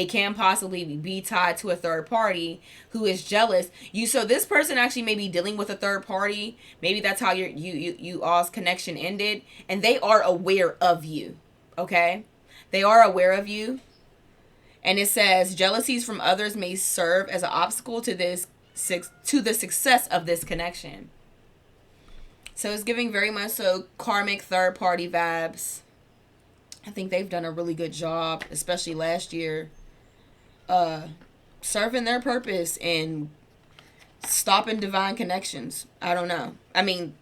can possibly be tied to a third party who is jealous. So this person actually may be dealing with a third party. Maybe that's how you all's connection ended, and they are aware of you. Okay, they are aware of you, and it says jealousies from others may serve as an obstacle to the success of this connection. So it's giving very much so karmic third party vibes. I think they've done a really good job, especially last year, serving their purpose and stopping divine connections. I don't know. I mean,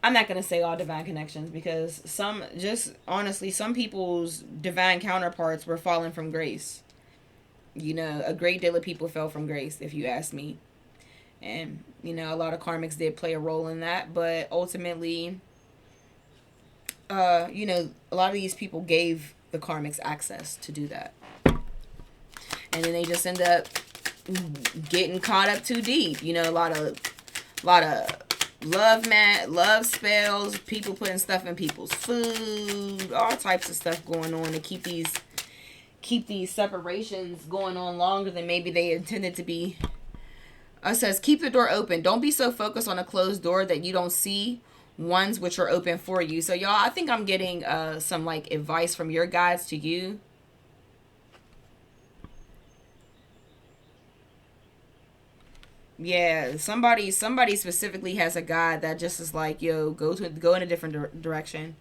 I'm not gonna say all divine connections because some people's divine counterparts were falling from grace. A great deal of people fell from grace, if you ask me. And, a lot of karmics did play a role in that. But ultimately, a lot of these people gave the karmics access to do that. And then they just end up getting caught up too deep. A lot of love spells, people putting stuff in people's food, all types of stuff going on to keep these separations going on longer than maybe they intended to be. It says, keep the door open. Don't be so focused on a closed door that you don't see ones which are open for you. So, y'all, I think I'm getting some, advice from your guides to you. Yeah, somebody specifically has a guide that just is like, yo, go in a different direction.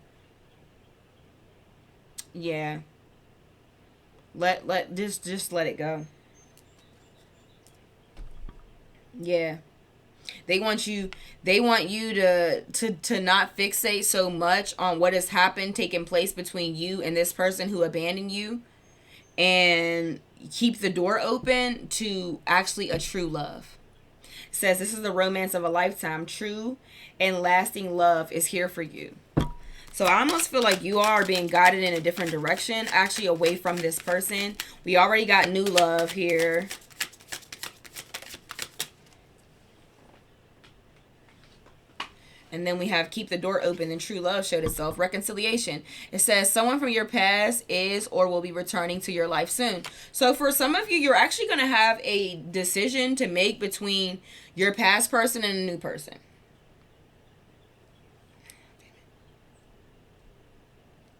Yeah. Just let it go. Yeah. They want you to not fixate so much on what has happened taking place between you and this person who abandoned you, and keep the door open to actually a true love. It says this is the romance of a lifetime. True and lasting love is here for you. So I almost feel like you are being guided in a different direction, actually away from this person. We already got new love here. And then we have keep the door open and true love showed itself. Reconciliation. It says someone from your past is or will be returning to your life soon. So for some of you, you're actually going to have a decision to make between your past person and a new person.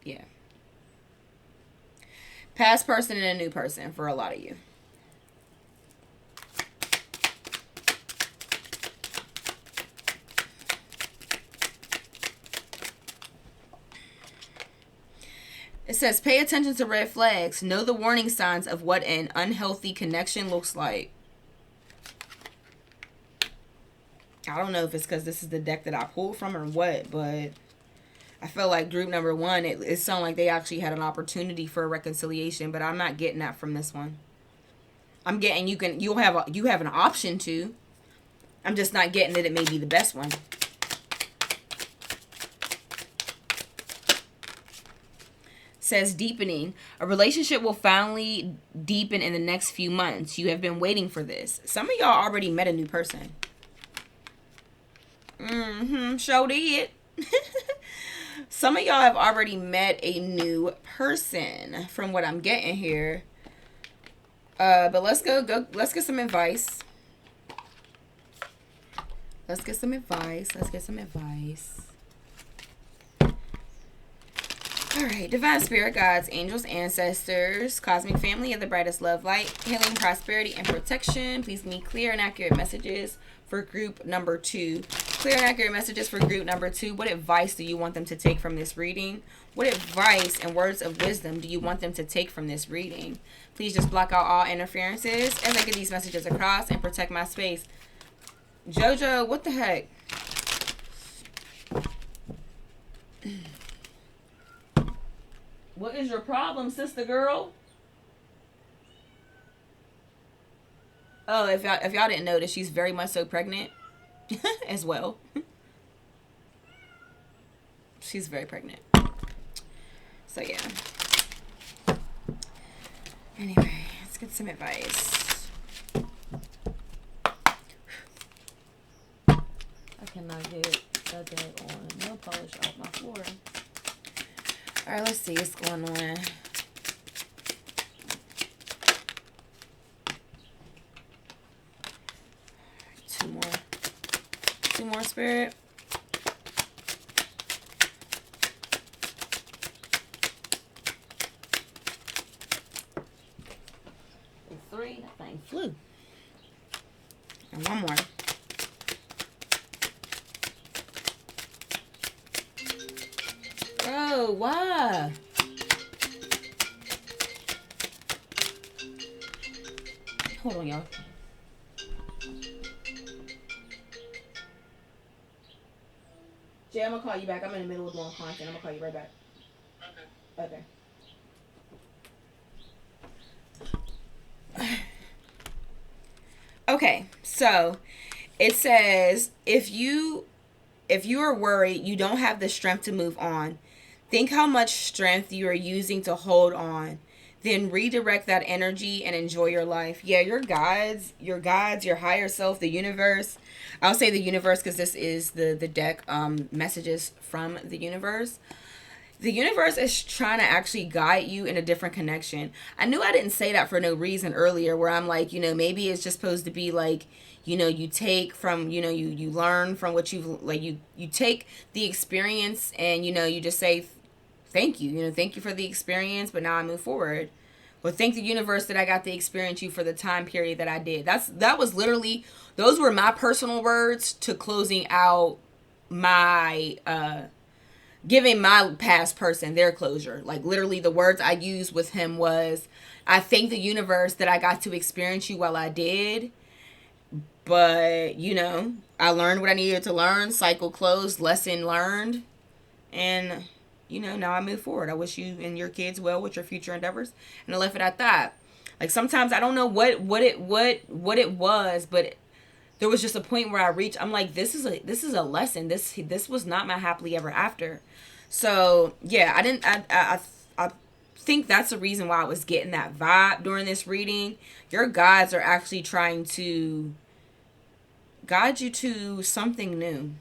Yeah. Past person and a new person for a lot of you. It says, pay attention to red flags. Know the warning signs of what an unhealthy connection looks like. I don't know if it's because this is the deck that I pulled from or what, but I felt like group number one, it sounded like they actually had an opportunity for a reconciliation, but I'm not getting that from this one. I'm getting you have an option to. I'm just not getting that it may be the best one. Says deepening. A relationship will finally deepen in the next few months. You have been waiting for this. Some of y'all already met a new person. Sure did. Some of y'all have already met a new person from what I'm getting here. But let's let's get some advice. Let's get some advice. All right, divine spirit guides, angels, ancestors, cosmic family of the brightest love light, healing, prosperity, and protection. Please give me clear and accurate messages for group number 2. Clear and accurate messages for group number 2. What advice do you want them to take from this reading? What advice and words of wisdom do you want them to take from this reading? Please just block out all interferences as I get these messages across and protect my space. Jojo, what the heck? What is your problem, sister girl? Oh, if y'all didn't notice, she's very much so pregnant as well. She's very pregnant. So yeah. Anyway, let's get some advice. I cannot get Got that on nail polish off my floor. All right, let's see what's going on. Two more, Spirit. Three, that thing flew. And one more. Oh, why? Hold on, y'all. Jay, I'm gonna call you back. I'm in the middle of doing content. I'm gonna call you right back. Okay. Okay, so it says if you are worried you don't have the strength to move on, think how much strength you are using to hold on. Then redirect that energy and enjoy your life. Yeah, your guides, your higher self, the universe. I'll say the universe because this is the deck messages from the universe. The universe is trying to actually guide you in a different connection. I knew I didn't say that for no reason earlier, where I'm like, maybe it's just supposed to be like, you take from, you learn from what you've, like, you take the experience and, you just say, thank you, thank you for the experience, but now I move forward. Well, thank the universe that I got to experience you for the time period that I did. That was literally, those were my personal words to closing out my, giving my past person their closure. Like literally the words I used with him was, I thank the universe that I got to experience you while I did. But, I learned what I needed to learn. Cycle closed, lesson learned. And, now I move forward. I wish you and your kids well with your future endeavors. And I left it at that. Like sometimes I don't know what it was, but there was just a point where I reached, I'm like, this is a lesson. This was not my happily ever after. So yeah, I think that's the reason why I was getting that vibe during this reading. Your guides are actually trying to guide you to something new.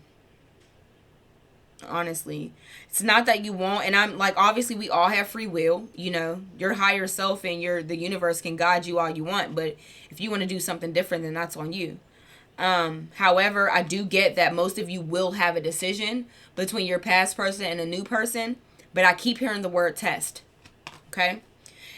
Honestly, it's not that you won't, and I'm like, obviously we all have free will, your higher self and the universe can guide you all you want, but if you want to do something different, then that's on you. However, I do get that most of you will have a decision between your past person and a new person, but I keep hearing the word test. Okay?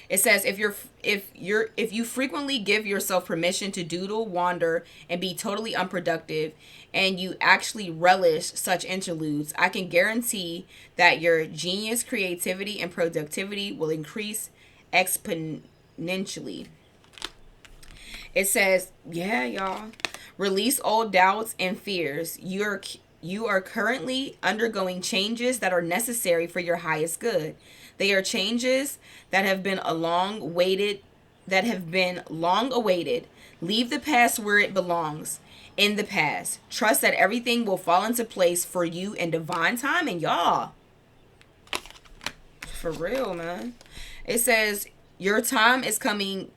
It says if you frequently give yourself permission to doodle, wander, and be totally unproductive, and you actually relish such interludes, I can guarantee that your genius, creativity, and productivity will increase exponentially. It says, yeah, y'all. Release old doubts and fears. You are currently undergoing changes that are necessary for your highest good. They are changes that have been long awaited. Leave the past where it belongs, in the past. Trust that everything will fall into place for you in divine time. And y'all, for real, man. It says your time is coming.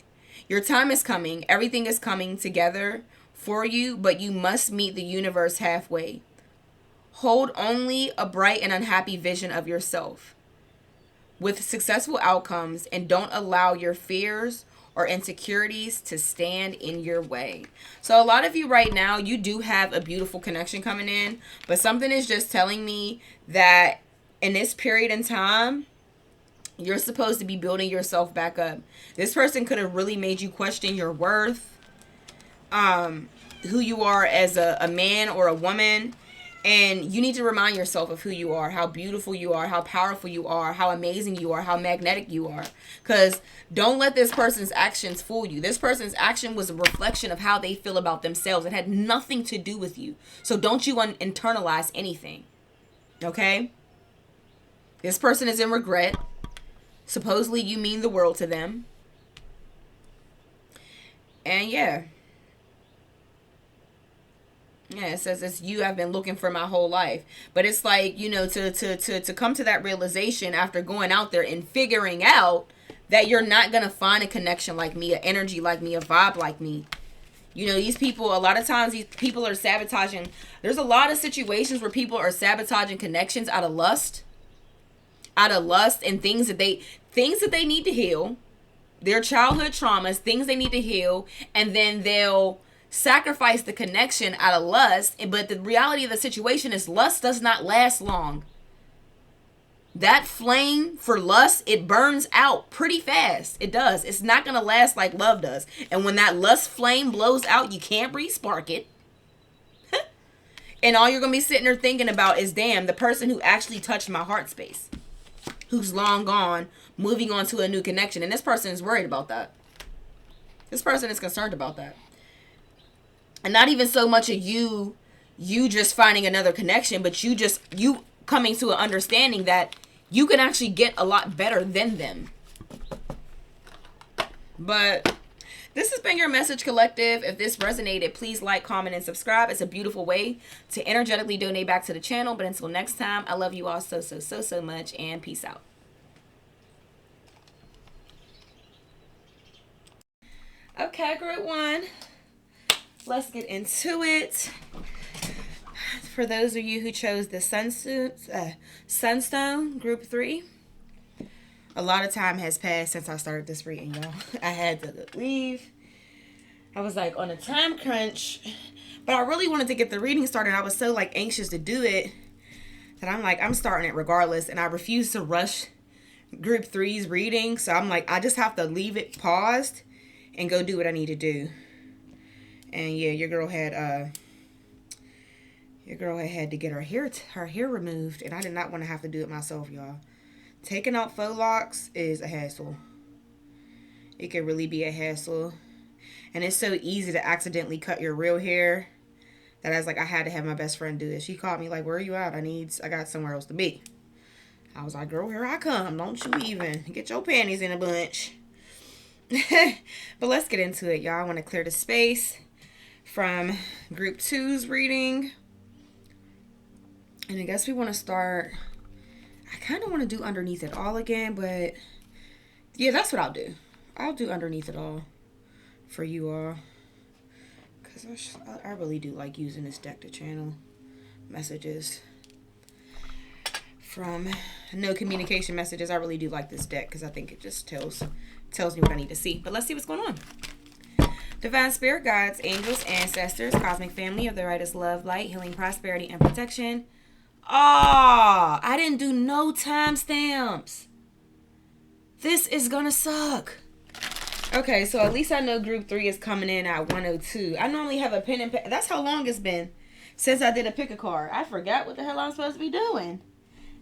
Everything is coming together for you, but you must meet the universe halfway. Hold only a bright and unhappy vision of yourself with successful outcomes, and don't allow your fears or insecurities to stand in your way. So a lot of you right now, you do have a beautiful connection coming in, but something is just telling me that in this period in time, you're supposed to be building yourself back up. This person could have really made you question your worth, who you are as a man or a woman. And you need to remind yourself of who you are, how beautiful you are, how powerful you are, how amazing you are, how magnetic you are. Because don't let this person's actions fool you. This person's action was a reflection of how they feel about themselves. It had nothing to do with you. So don't you internalize anything. Okay? This person is in regret. Supposedly you mean the world to them. And yeah. Yeah, it says it's you I've been looking for my whole life. But it's like, to come to that realization after going out there and figuring out that you're not going to find a connection like me, an energy like me, a vibe like me. You know, these people, a lot of times these people are sabotaging. There's a lot of situations where people are sabotaging connections out of lust. Out of lust and things that they need to heal. Their childhood traumas, things they need to heal, and then they'll sacrifice the connection out of lust. But the reality of the situation is lust does not last long. That flame for lust, it burns out pretty fast. It does. It's not going to last like love does. And when that lust flame blows out, you can't re-spark it. And all you're going to be sitting there thinking about is, damn, the person who actually touched my heart space, who's long gone, moving on to a new connection. And this person is worried about that. This person is concerned about that. And not even so much of you just finding another connection, but you coming to an understanding that you can actually get a lot better than them. But this has been your message, collective. If this resonated, please like, comment, and subscribe. It's a beautiful way to energetically donate back to the channel. But until next time, I love you all so much, and peace out. Okay, group 1. Let's get into it. For those of you who chose the Sunstone, group 3, a lot of time has passed since I started this reading, y'all. I had to leave. I was like on a time crunch, but I really wanted to get the reading started. I was so like anxious to do it that I'm like, I'm starting it regardless, and I refuse to rush group 3's reading. So I'm like, I just have to leave it paused and go do what I need to do. And yeah, your girl had to get her hair removed, and I did not want to have to do it myself, y'all. Taking out faux locks is a hassle. It can really be a hassle. And it's so easy to accidentally cut your real hair that I was like, I had to have my best friend do it. She called me like, where are you at? I got somewhere else to be. I was like, girl, here I come. Don't you even. Get your panties in a bunch. But let's get into it, y'all. I want to clear the space from group 2's reading. And I guess we want to start. I kind of want to do underneath it all again, but yeah, that's what I'll do. I'll do underneath it all for you all, because I really do like using this deck to channel messages from no communication messages. I really do like this deck because I think it just tells me what I need to see. But let's see what's going on. Divine Spirit Guides, Angels, Ancestors, Cosmic Family of the Rightest Love, Light, Healing, Prosperity, and Protection. Oh, I didn't do no timestamps. This is gonna suck. Okay, so at least I know group 3 is coming in at 102. I normally have a pen and pad. That's how long it's been since I did a pick a card. I forgot what the hell I'm supposed to be doing.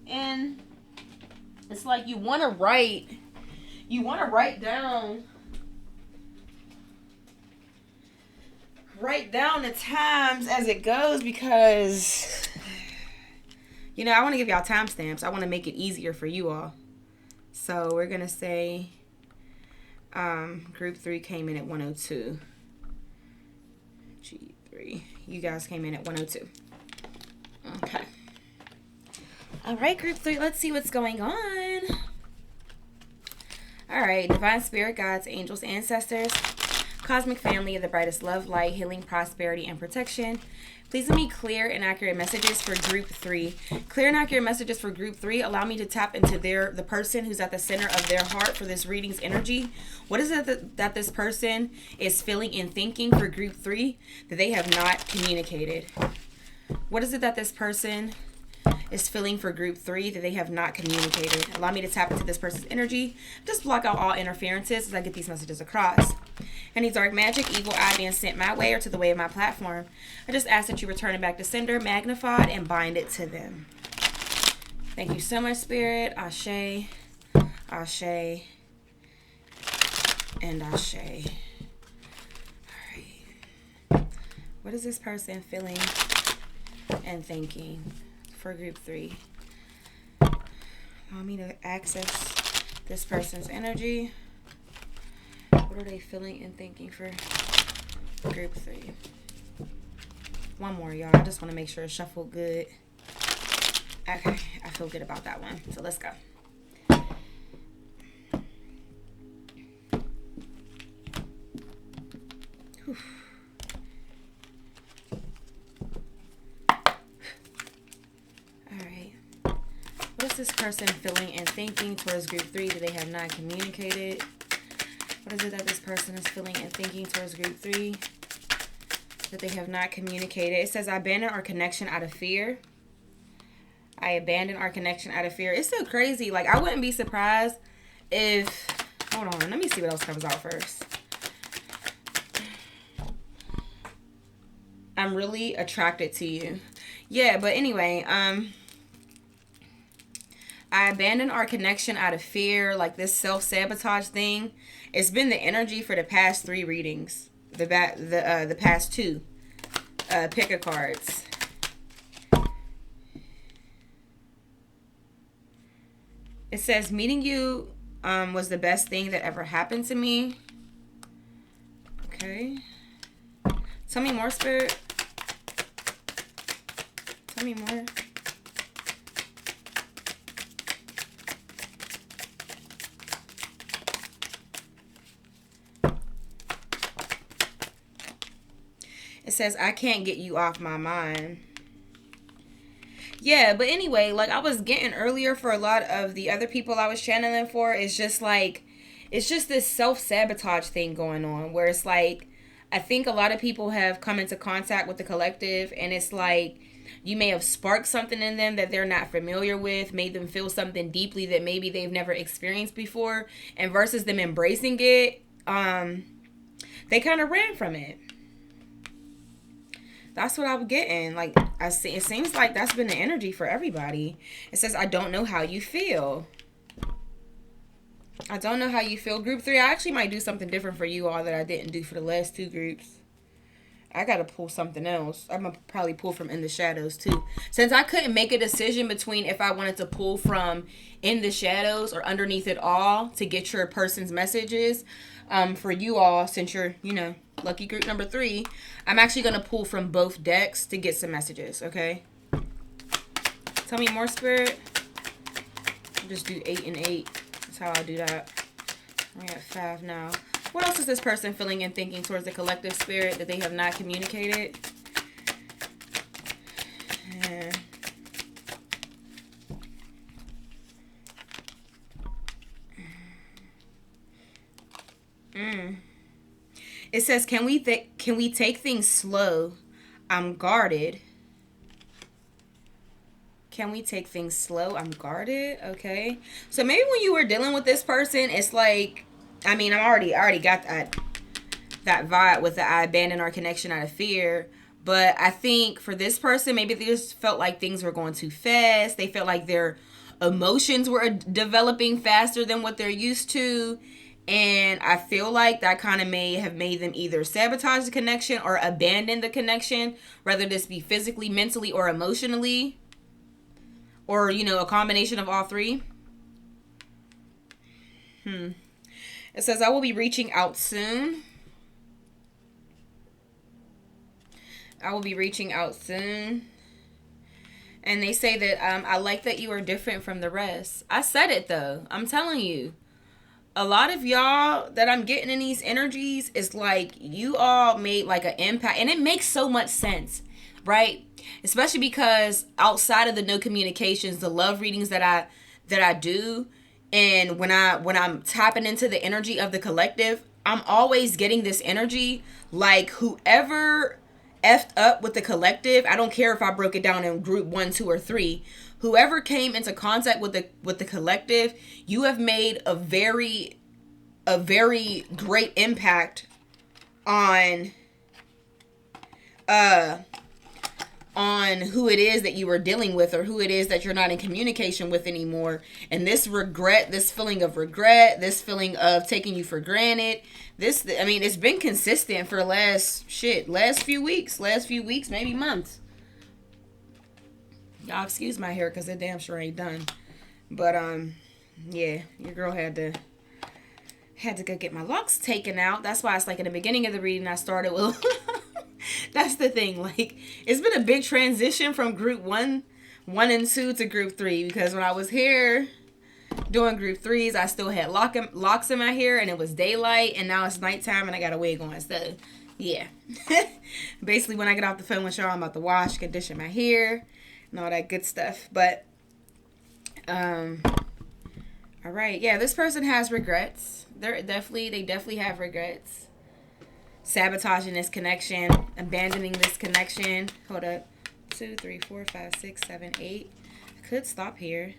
And it's like you want to write down the times as it goes, because you know, I want to give y'all timestamps. I want to make it easier for you all. So we're going to say group 3 came in at 102. G3. You guys came in at 102. Okay. All right, group 3, let's see what's going on. All right, Divine Spirit Guides, Angels, Ancestors, Cosmic Family of the Brightest Love, Light, Healing, Prosperity, and Protection. Please give me clear and accurate messages for group 3. Clear and accurate messages for group 3 allow me to tap into the person who's at the center of their heart for this reading's energy. What is it that this person is feeling and thinking for group 3 that they have not communicated? What is it that this person is feeling for group 3 that they have not communicated? Allow me to tap into this person's energy. Just block out all interferences as I get these messages across. Any dark magic, evil eye being sent my way or to the way of my platform, I just ask that you return it back to sender, magnified, and bind it to them. Thank you so much, Spirit. Ashe, Ashe, and Ashe. All right. What is this person feeling and thinking for group 3? Allow me to access this person's energy. What are they feeling and thinking for group 3? One more, y'all. I just want to make sure it's shuffled good. Okay, I feel good about that one. So let's go. Whew. is this person feeling and thinking towards group 3 that they have not communicated? What is it that this person is feeling and thinking towards group 3 that they have not communicated? It says, I abandon our connection out of fear. I abandon our connection out of fear. It's so crazy. Like, I wouldn't be surprised if... Hold on. Let me see what else comes out first. I'm really attracted to you. Yeah, but anyway, I abandoned our connection out of fear, like this self-sabotage thing. It's been the energy for the past 3 readings. The past 2 pick a cards. It says meeting you was the best thing that ever happened to me. Okay. Tell me more, Spirit. Tell me more. It says, I can't get you off my mind. Yeah, but anyway, like I was getting earlier for a lot of the other people I was channeling for, it's just like, it's just this self-sabotage thing going on where it's like, I think a lot of people have come into contact with the collective and it's like, you may have sparked something in them that they're not familiar with, made them feel something deeply that maybe they've never experienced before, and versus them embracing it, they kind of ran from it. That's what I'm getting. Like, I see, it seems like that's been the energy for everybody. It says, I don't know how you feel. I don't know how you feel. Group 3, I actually might do something different for you all that I didn't do for the last 2 groups. I got to pull something else. I'm going to probably pull from In the Shadows, too. Since I couldn't make a decision between if I wanted to pull from In the Shadows or Underneath It All to get your person's messages, for you all, since you're, lucky group number 3, I'm actually going to pull from both decks to get some messages, okay? Tell me more, Spirit. I'll just do 8 and 8. That's how I'll do that. We're at 5 now. What else is this person feeling and thinking towards the collective, Spirit, that they have not communicated? It says, can we take things slow? I'm guarded. Can we take things slow? I'm guarded. Okay. So maybe when you were dealing with this person, it's like, I mean, I already got that vibe with the I abandon our connection out of fear. But I think for this person, maybe they just felt like things were going too fast. They felt like their emotions were developing faster than what they're used to. And I feel like that kind of may have made them either sabotage the connection or abandon the connection, whether this be physically, mentally, or emotionally, or, a combination of all 3. It says, I will be reaching out soon. I will be reaching out soon. And they say that I like that you are different from the rest. I said it, though. I'm telling you. A lot of y'all that I'm getting in these energies is like you all made like an impact, and it makes so much sense, right? Especially because outside of the no communications, the love readings that I do, and when I'm tapping into the energy of the collective, I'm always getting this energy like whoever effed up with the collective, I don't care if I broke it down in group 1, 2, or 3. Whoever came into contact with the collective, you have made a very great impact on who it is that you are dealing with or who it is that you're not in communication with anymore. And this regret, this feeling of regret, this feeling of taking you for granted, it's been consistent for the last few weeks, maybe months. Y'all excuse my hair because it damn sure ain't done. But, yeah, your girl had to go get my locks taken out. That's why it's like in the beginning of the reading I started with... That's the thing. Like, it's been a big transition from group 1 and 2 to group 3. Because when I was here doing group 3s, I still had locks in my hair and it was daylight. And now it's nighttime and I got a wig on. So, yeah. Basically, when I get off the phone with y'all, I'm about to wash, condition my hair, and all that good stuff. But Um, all right. Yeah, this person has regrets. They definitely have regrets. Sabotaging this connection, abandoning this connection. Hold up. 2, 3, 4, 5, 6, 7, 8. I could stop here.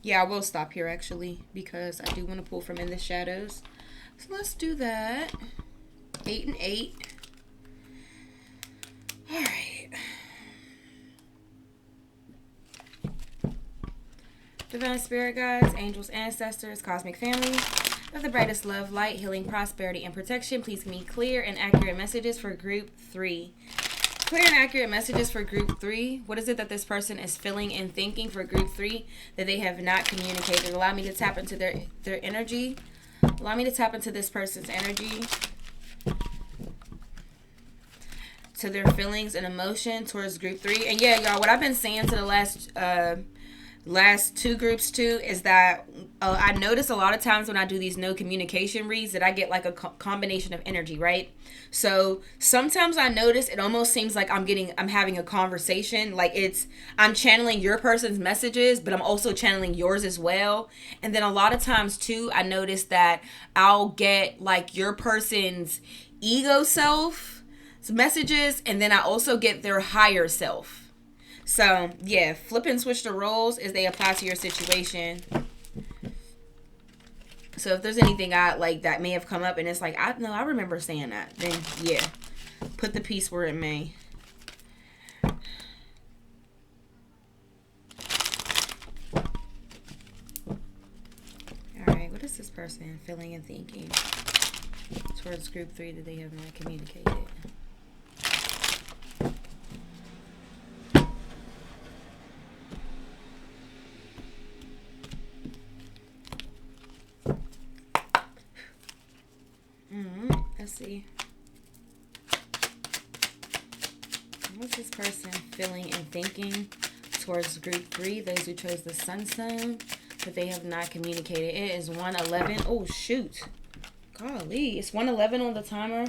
Yeah, I will stop here actually because I do want to pull from In the Shadows. So let's do that. 8 and 8. All right. Divine Spirit Guides, Angels, Ancestors, Cosmic Family of the brightest love, light, healing, prosperity, and protection, please give me clear and accurate messages for Group 3. Clear and accurate messages for Group 3. What is it that this person is feeling and thinking for Group 3 that they have not communicated? Allow me to tap into their energy. Allow me to tap into this person's energy, to their feelings and emotion towards Group 3. And yeah, y'all, what I've been saying to the last two groups too is that I notice a lot of times when I do these no communication reads that I get like a combination of energy, right? So sometimes I notice it almost seems like I'm having a conversation, like I'm channeling your person's messages, but I'm also channeling yours as well. And then a lot of times too, I notice that I'll get like your person's ego self messages, and then I also get their higher self. So, yeah, flip and switch the roles as they apply to your situation. So, if there's anything that may have come up and it's like, I remember saying that, then, yeah, put the piece where it may. Alright, what is this person feeling and thinking towards Group 3 that they have not communicated? Let's see. What's this person feeling and thinking towards Group 3, those who chose the Sunstone, that they have not communicated? It is 1:11. Oh, shoot. Golly. It's 1:11 on the timer.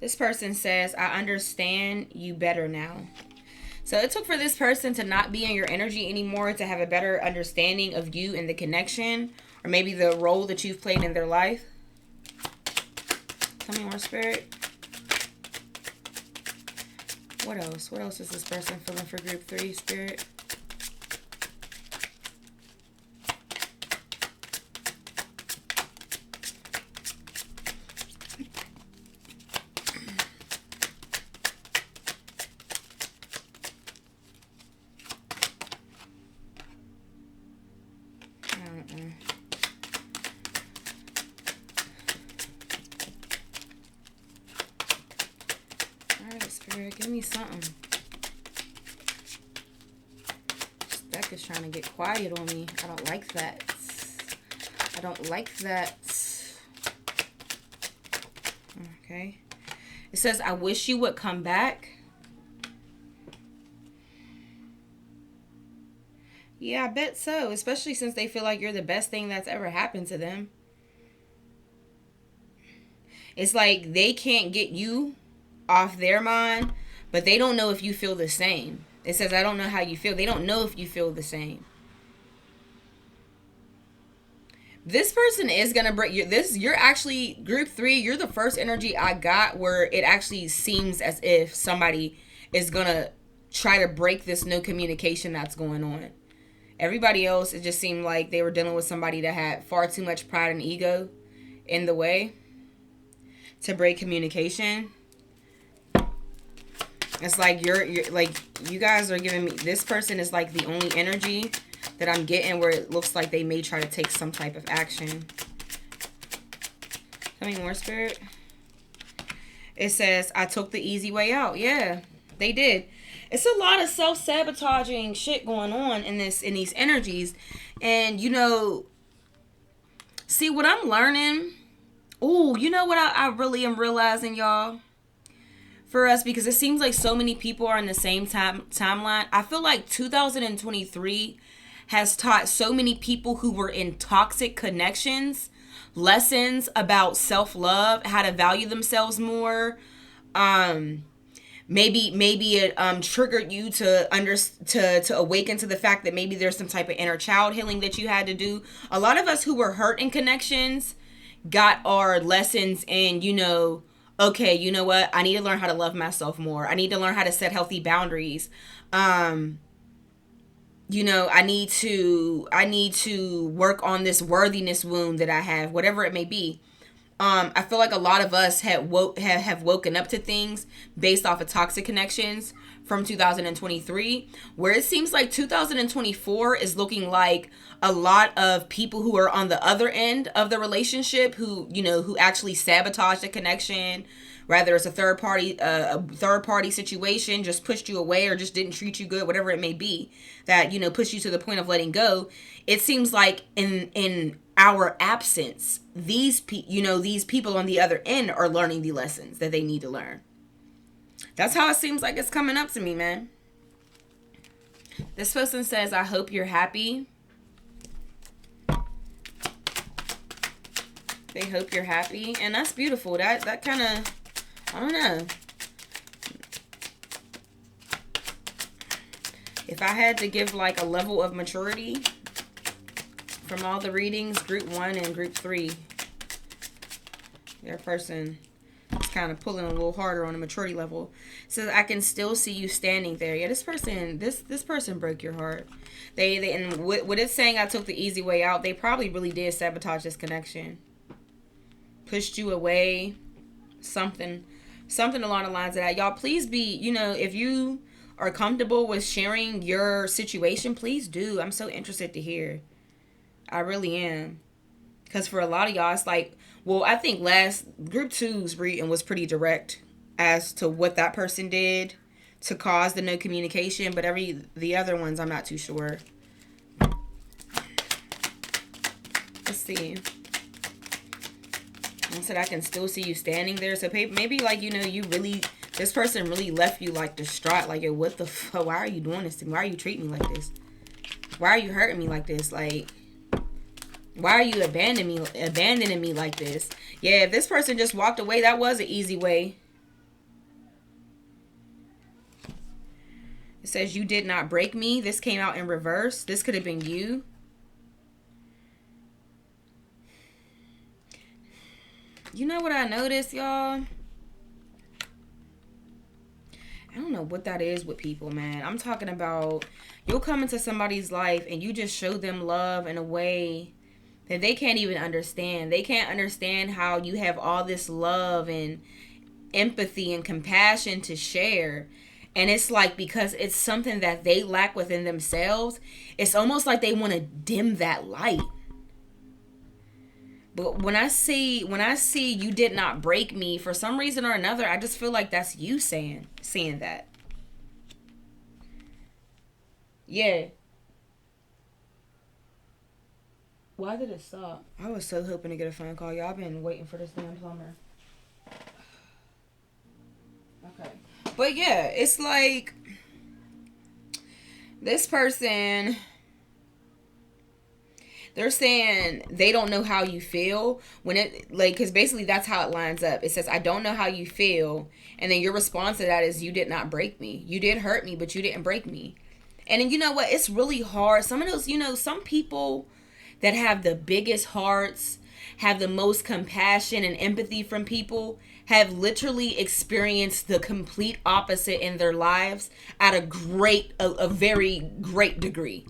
This person says, I understand you better now. So it took for this person to not be in your energy anymore to have a better understanding of you and the connection, or maybe the role that you've played in their life. Tell me more, Spirit. What else? What else is this person feeling for Group 3, Spirit? Spirit, give me something. This deck is trying to get quiet on me. I don't like that. I don't like that. Okay. It says, I wish you would come back. Yeah, I bet so. Especially since they feel like you're the best thing that's ever happened to them. It's like they can't get you off their mind, but they don't know if you feel the same. It says, I don't know how you feel. They don't know if you feel the same. This person is going to break you. You're actually Group 3. You're the first energy I got where it actually seems as if somebody is going to try to break this no communication that's going on. Everybody else, it just seemed like they were dealing with somebody that had far too much pride and ego in the way to break communication. It's like you're like, you guys are giving me, this person is like the only energy that I'm getting where it looks like they may try to take some type of action. Tell me more, Spirit. It says, I took the easy way out. Yeah, they did. It's a lot of self-sabotaging shit going on in these energies. And, you know, see, what I'm learning Oh, you know what I really am realizing, y'all? For us, because it seems like so many people are in the same timeline. I feel like 2023 has taught so many people who were in toxic connections lessons about self-love, how to value themselves more. Um maybe it triggered you to awaken to the fact that maybe there's some type of inner child healing that you had to do. A lot of us who were hurt in connections got our lessons in, okay, you know what, I need to learn how to love myself more. I need to learn how to set healthy boundaries. I need to work on this worthiness wound that I have, whatever it may be. I feel like a lot of us have woken up to things based off of toxic connections from 2023, where it seems like 2024 is looking like a lot of people who are on the other end of the relationship, who actually sabotage the connection, whether it's a third party situation, just pushed you away or just didn't treat you good, whatever it may be, that pushed you to the point of letting go. It seems like in our absence, these people on the other end are learning the lessons that they need to learn. That's how it seems like it's coming up to me, man. This person says, I hope you're happy. They hope you're happy. And that's beautiful. That kind of, I don't know. If I had to give like a level of maturity from all the readings, group 1 and group 3, their person is kind of pulling a little harder on the maturity level. Says, I can still see you standing there. Yeah, this person broke your heart. They and what it's saying, I took the easy way out. They probably really did sabotage this connection. Pushed you away. Something along the lines of that. Y'all, please be, if you are comfortable with sharing your situation, please do. I'm so interested to hear. I really am. Because for a lot of y'all, it's like, well, I think last group 2's reading was pretty direct as to what that person did to cause the no communication, but the other ones, I'm not too sure. Let's see. I said, I can still see you standing there. So maybe like, this person really left you like distraught. Like, yo, what the fuck? Why are you doing this to me? Why are you treating me like this? Why are you hurting me like this? Like, why are you abandoning me like this? Yeah, if this person just walked away, that was an easy way. It says, you did not break me. This came out in reverse. This could have been you. You know what I noticed, y'all? I don't know what that is with people, man. I'm talking about, you'll come into somebody's life and you just show them love in a way that they can't even understand. They can't understand how you have all this love and empathy and compassion to share. And it's like, because it's something that they lack within themselves, it's almost like they want to dim that light. But when I see you did not break me, for some reason or another, I just feel like that's you saying that. Yeah. Why did it stop? I was so hoping to get a phone call. Y'all been waiting for this damn plumber. Okay. But yeah, it's like this person, they're saying they don't know how you feel when it, like, because basically that's how it lines up. It says, I don't know how you feel. And then your response to that is, you did not break me. You did hurt me, but you didn't break me. And then, you know what? It's really hard. Some of those, some people that have the biggest hearts, have the most compassion and empathy from people, have literally experienced the complete opposite in their lives at a very great degree.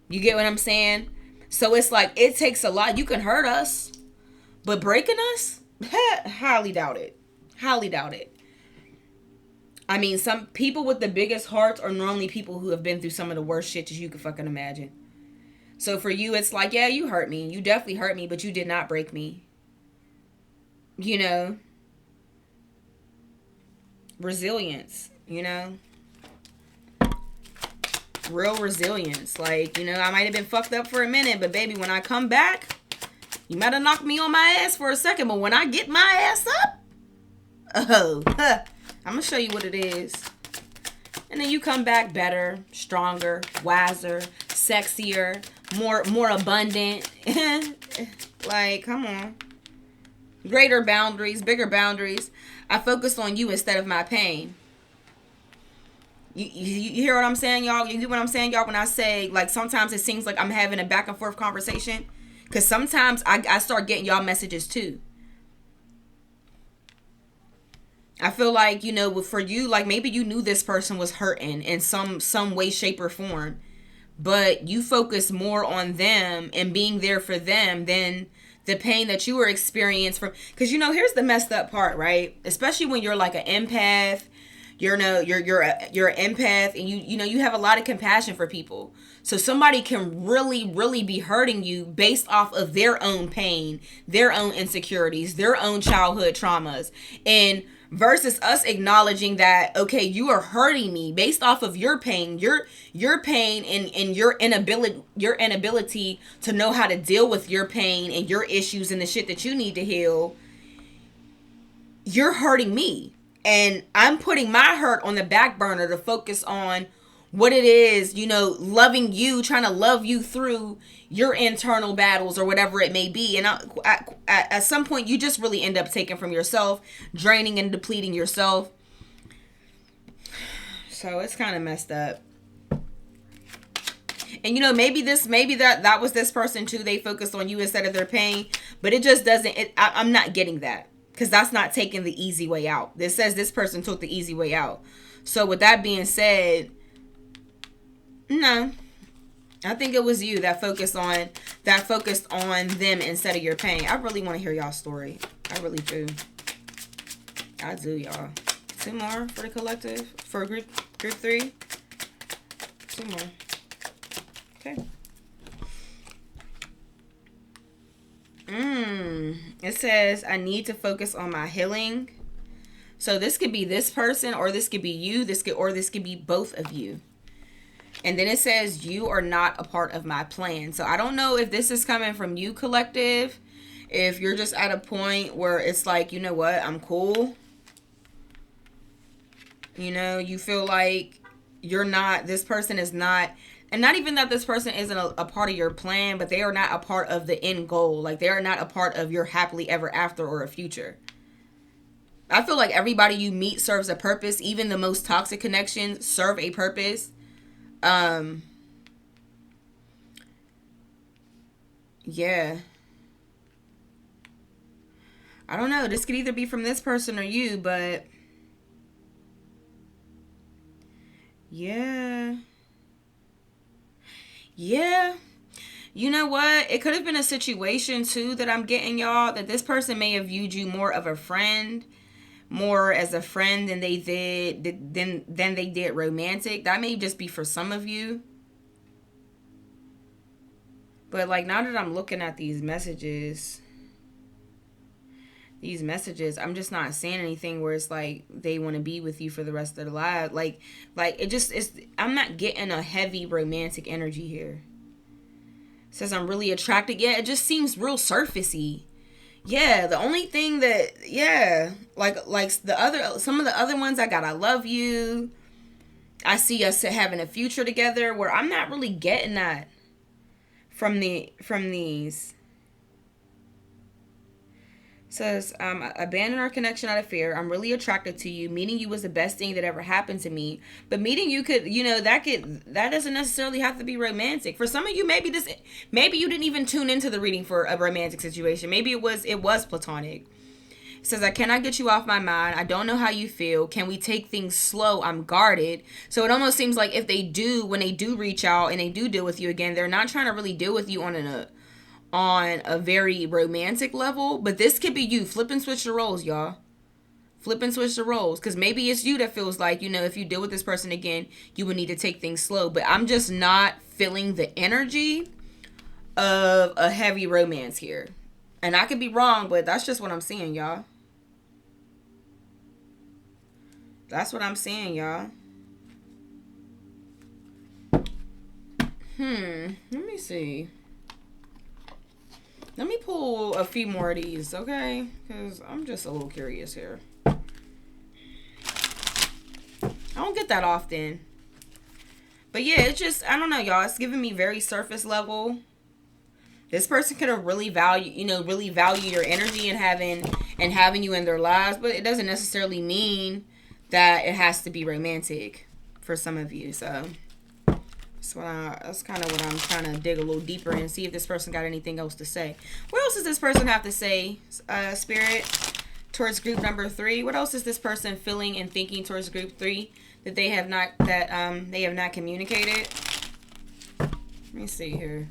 You get what I'm saying? So it's like, it takes a lot. You can hurt us, but breaking us? Highly doubt it. Highly doubt it. I mean, some people with the biggest hearts are normally people who have been through some of the worst shit that you could fucking imagine. So for you, it's like, yeah, you hurt me. You definitely hurt me, but you did not break me. Resilience, real resilience. Like, I might have been fucked up for a minute, but baby, when I come back, You might have knocked me on my ass for a second, but when I get my ass up, I'm going to show you what it is. And then you come back better, stronger, wiser, sexier, more abundant. Like, come on. Greater boundaries, bigger boundaries. I focus on you instead of my pain. You hear what I'm saying, y'all? You get what I'm saying, y'all? When I say, like, sometimes it seems like I'm having a back and forth conversation. Because sometimes I start getting y'all messages too. I feel like, you know, for you, like, maybe you knew this person was hurting in some way, shape, or form. But you focus more on them and being there for them than the pain that you were experiencing from. Because, you know, here's the messed up part, right? Especially when you're like an empath. You're an empath, and you have a lot of compassion for people. So somebody can really be hurting you based off of their own pain, their own insecurities, their own childhood traumas, and versus us acknowledging that, okay, you are hurting me based off of your pain, your pain, and your inability to know how to deal with your pain and your issues and the shit that you need to heal. You're hurting me. And I'm putting my hurt on the back burner to focus on what it is, you know, loving you, trying to love you through your internal battles or whatever it may be. And at some point, you just really end up taking from yourself, draining and depleting yourself. So it's kind of messed up. And, you know, maybe that was this person too. They focused on you instead of their pain. But it just doesn't, I'm not getting that. Because that's not taking the easy way out. This says this person took the easy way out. So with that being said, no. I think it was you that focused on them instead of your pain. I really want to hear y'all's story. I really do. I do, y'all. 2 more for the collective. For group 3. 2 more. Okay. It says, I need to focus on my healing. So this could be this person, or this could be you. This could be both of you. And then it says, you are not a part of my plan. So I don't know if this is coming from you, collective. If you're just at a point where it's like, you know what, I'm cool. You know, you feel like this person is not. And not even that this person isn't a part of your plan, but they are not a part of the end goal. Like, they are not a part of your happily ever after or a future. I feel like everybody you meet serves a purpose. Even the most toxic connections serve a purpose. Yeah. I don't know. This could either be from this person or you, but yeah. Yeah. You know what? It could have been a situation too that I'm getting, y'all, that this person may have viewed you more of a friend, more as a friend than they did romantic. That may just be for some of you. But like, now that I'm looking at these messages, I'm just not seeing anything where it's like they want to be with you for the rest of their life. Like I'm not getting a heavy romantic energy here. It says I'm really attracted. Yeah, it just seems real surfacey. Yeah, the only thing that, yeah, like some of the other ones I got, I love you. I see us having a future together, where I'm not really getting that from these. Says, abandon our connection out of fear. I'm really attracted to you. Meeting you was the best thing that ever happened to me. But meeting you could, that doesn't necessarily have to be romantic. For some of you, maybe you didn't even tune into the reading for a romantic situation. Maybe it was platonic. It says, I cannot get you off my mind. I don't know how you feel. Can we take things slow? I'm guarded. So it almost seems like when they do reach out and they do deal with you again, they're not trying to really deal with you on a very romantic level. But this could be you. Flip and switch the roles, y'all. Flip and switch the roles. Because maybe it's you that feels like, if you deal with this person again, you would need to take things slow. But I'm just not feeling the energy of a heavy romance here. And I could be wrong, but that's just what I'm seeing, y'all. That's what I'm seeing, y'all. Let me see. Let me pull a few more of these, okay? Because I'm just a little curious here. I don't get that often. But yeah, it's just, I don't know, y'all. It's giving me very surface level. This person could have really really value your energy and having you in their lives, but it doesn't necessarily mean that it has to be romantic for some of you. So that's kind of what I'm trying to dig a little deeper and see if this person got anything else to say. What else does this person have to say, Spirit, towards group number 3? What else is this person feeling and thinking towards group 3 that they have not communicated? Let me see here.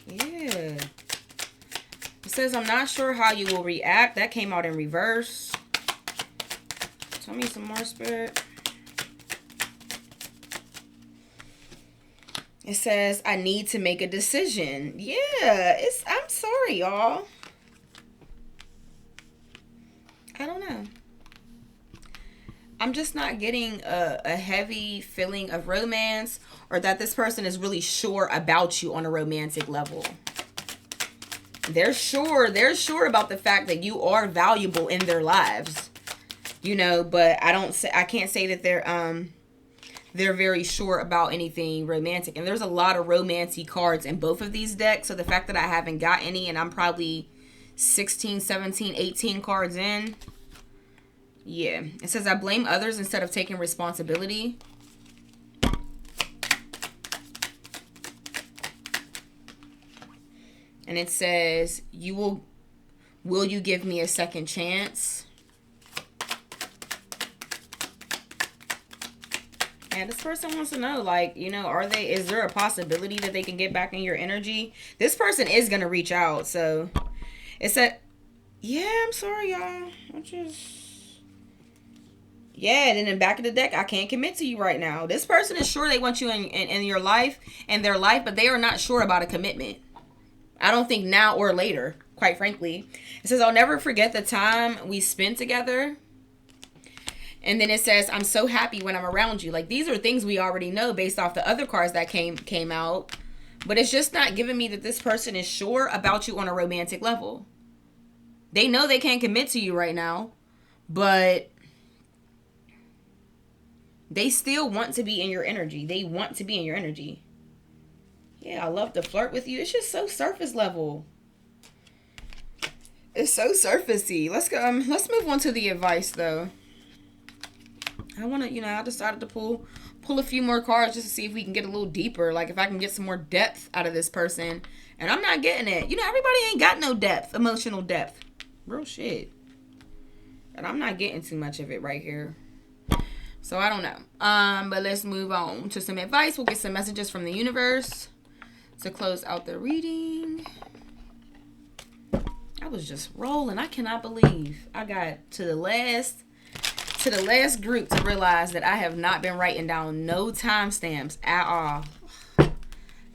Yeah. It says, I'm not sure how you will react. That came out in reverse. Tell me some more, Spirit. It says, I need to make a decision. Yeah, I'm sorry, y'all. I don't know. I'm just not getting a heavy feeling of romance, or that this person is really sure about you on a romantic level. They're sure about the fact that you are valuable in their lives. You know, but I can't say that they're very sure about anything romantic. And there's a lot of romantic cards in both of these decks. So the fact that I haven't got any, and I'm probably 16, 17, 18 cards in. Yeah. It says, I blame others instead of taking responsibility. And it says, will you give me a second chance? And this person wants to know, like, you know, is there a possibility that they can get back in your energy? This person is going to reach out. So it said, yeah, I'm sorry, y'all. Yeah, and then in the back of the deck, I can't commit to you right now. This person is sure they want you in your life, in their life, but they are not sure about a commitment. I don't think now or later, quite frankly. It says, I'll never forget the time we spent together. And then it says, I'm so happy when I'm around you. Like, these are things we already know based off the other cards that came out. But it's just not giving me that this person is sure about you on a romantic level. They know they can't commit to you right now, but they still want to be in your energy. They want to be in your energy. Yeah, I love to flirt with you. It's just so surface level. It's so surfacey. Let's go. Let's move on to the advice, though. I want to, I decided to pull a few more cards just to see if we can get a little deeper. Like, if I can get some more depth out of this person. And I'm not getting it. Everybody ain't got no depth, emotional depth. Real shit. And I'm not getting too much of it right here. So, I don't know. But let's move on to some advice. We'll get some messages from the universe to close out the reading. I was just rolling. I cannot believe I got to the last group to realize that I have not been writing down no timestamps at all.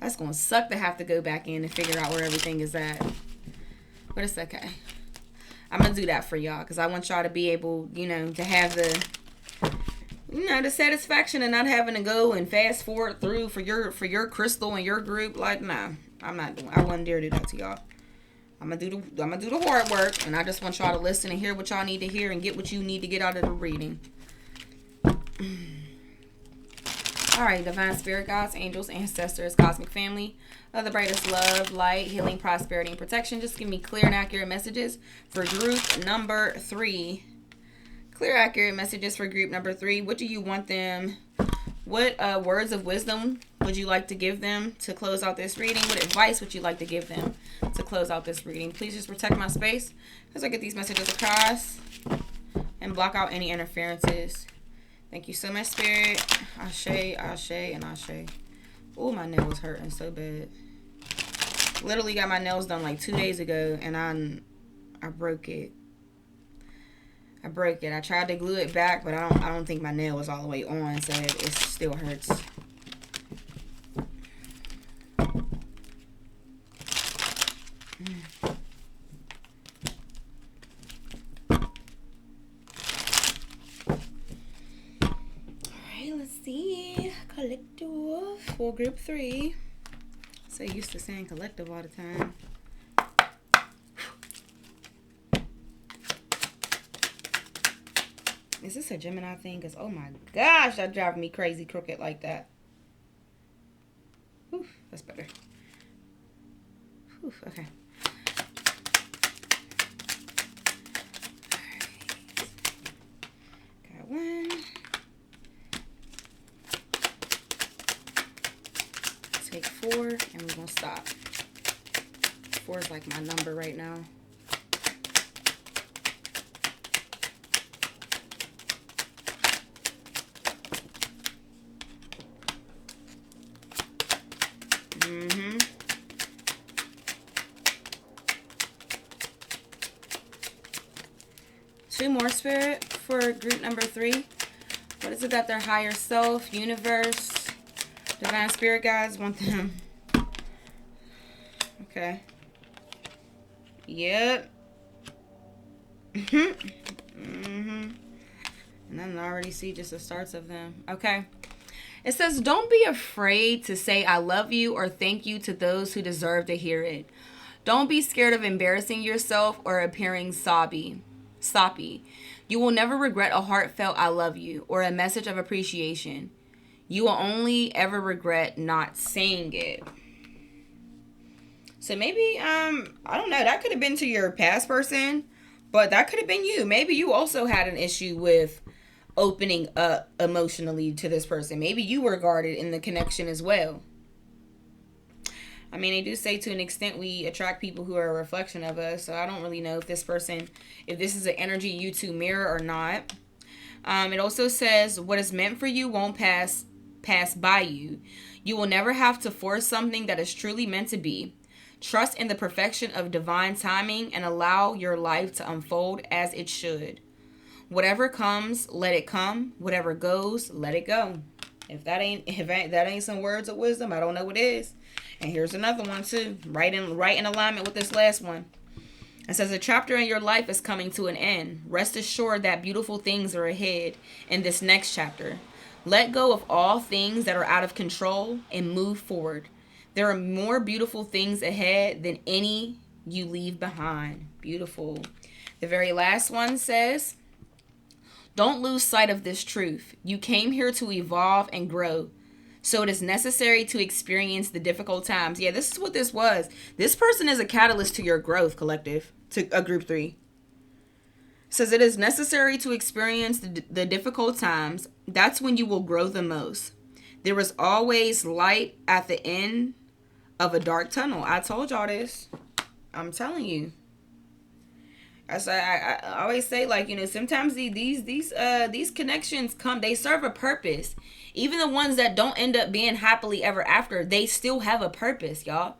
That's going to suck to have to go back in and figure out where everything is at. But it's okay. I'm going to do that for y'all because I want y'all to be able, to have the satisfaction of not having to go and fast forward through for your crystal and your group. Like, nah, I'm not doing. I wouldn't dare do that to y'all. I'm gonna do the hard work, and I just want y'all to listen and hear what y'all need to hear and get what you need to get out of the reading. All right, divine spirit guides, angels, ancestors, cosmic family, of the brightest love, light, healing, prosperity, and protection. Just give me clear and accurate messages for group number 3. Clear, accurate messages for group number 3. What do you want them? What words of wisdom would you like to give them to close out this reading? What advice would you like to give them to close out this reading? Please just protect my space as I get these messages across and block out any interferences. Thank you so much, Spirit. Ashe, Ashe, and Ashe. Oh, my nail was hurting so bad. Literally got my nails done like 2 days ago, and I broke it. I tried to glue it back, but I don't think my nail was all the way on, so it still hurts. group 3. So used to saying collective all the time. Is this a Gemini thing? Because, oh my gosh, that drives me crazy crooked like that. Whew, that's better. Whew, okay. Got one. Take 4, and we're going to stop. 4 is like my number right now. Two more, Spirit, for group number 3. What is it that their higher self, universe, divine spirit guides want them? Okay. Yep. And then I already see just the starts of them. Okay. It says, don't be afraid to say I love you or thank you to those who deserve to hear it. Don't be scared of embarrassing yourself or appearing soppy. You will never regret a heartfelt I love you or a message of appreciation. You will only ever regret not saying it. So maybe, I don't know, that could have been to your past person, but that could have been you. Maybe you also had an issue with opening up emotionally to this person. Maybe you were guarded in the connection as well. I mean, they do say to an extent we attract people who are a reflection of us. So I don't really know if this person, if this is an energy you two mirror or not. It also says what is meant for you won't pass by you. You will never have to force something that is truly meant to be. Trust in the perfection of divine timing and allow your life to unfold as it should. Whatever comes, let it come. Whatever goes, let it go. If that ain't some words of wisdom, I don't know what is. And here's another one too, right in alignment with this last one. It says a chapter in your life is coming to an end. Rest assured that beautiful things are ahead in this next chapter. Let go of all things that are out of control and move forward. There are more beautiful things ahead than any you leave behind. Beautiful. The very last one says, don't lose sight of this truth. You came here to evolve and grow. So it is necessary to experience the difficult times. Yeah, this is what this was. This person is a catalyst to your growth, collective, to a group 3. It says it is necessary to experience the difficult times. That's when you will grow the most. There is always light at the end of a dark tunnel. I told y'all this. I'm telling you. I always say, like, you know, sometimes these connections come, they serve a purpose. Even the ones that don't end up being happily ever after, they still have a purpose, y'all.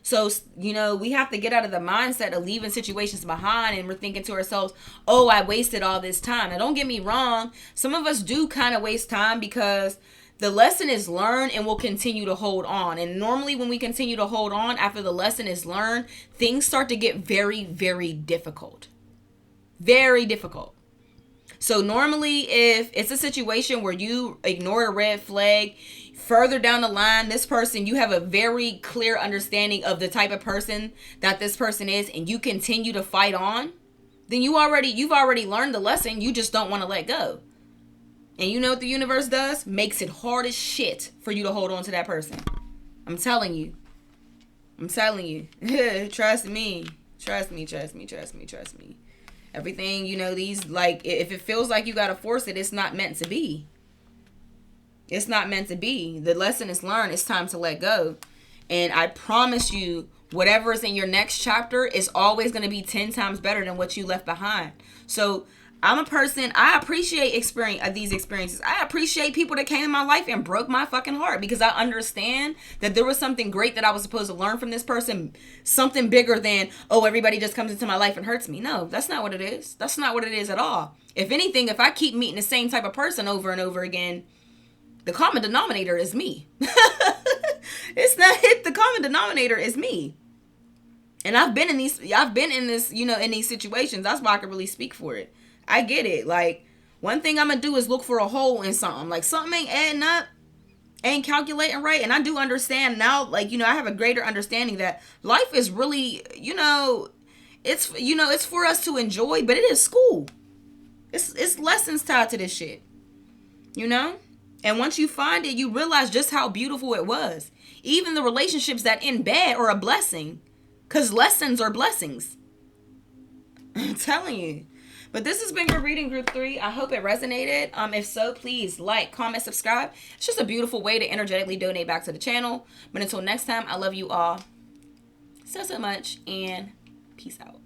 So, you know, we have to get out of the mindset of leaving situations behind and we're thinking to ourselves, oh, I wasted all this time. Now, don't get me wrong. Some of us do kind of waste time because the lesson is learned and we'll continue to hold on. And normally when we continue to hold on after the lesson is learned, things start to get very, very difficult. Very difficult. So normally if it's a situation where you ignore a red flag, further down the line, this person, you have a very clear understanding of the type of person that this person is and you continue to fight on, then you've already learned the lesson. You just don't want to let go. And you know what the universe does? Makes it hard as shit for you to hold on to that person. I'm telling you. Trust me. Everything, you know, these, like, if it feels like you gotta force it, it's not meant to be. It's not meant to be. The lesson is learned. It's time to let go. And I promise you, whatever is in your next chapter is always going to be 10 times better than what you left behind. So I'm a person, I appreciate these experiences. I appreciate people that came in my life and broke my fucking heart because I understand that there was something great that I was supposed to learn from this person. Something bigger than, oh, everybody just comes into my life and hurts me. No, that's not what it is. That's not what it is at all. If anything, if I keep meeting the same type of person over and over again, the common denominator is me. It's not it. The common denominator is me. And I've been in this, you know, in these situations. That's why I can really speak for it. I get it. Like, one thing I'm going to do is look for a hole in something. Like, something ain't adding up. ain't calculating right. And I do understand now, like, you know, I have a greater understanding that life is really, you know, it's for us to enjoy, but it is school. It's lessons tied to this shit, you know? And once you find it, you realize just how beautiful it was. Even the relationships that end bad are a blessing, because lessons are blessings. I'm telling you. But this has been your reading group 3. I hope it resonated. If so, please like, comment, subscribe. It's just a beautiful way to energetically donate back to the channel. But until next time, I love you all so much, and peace out.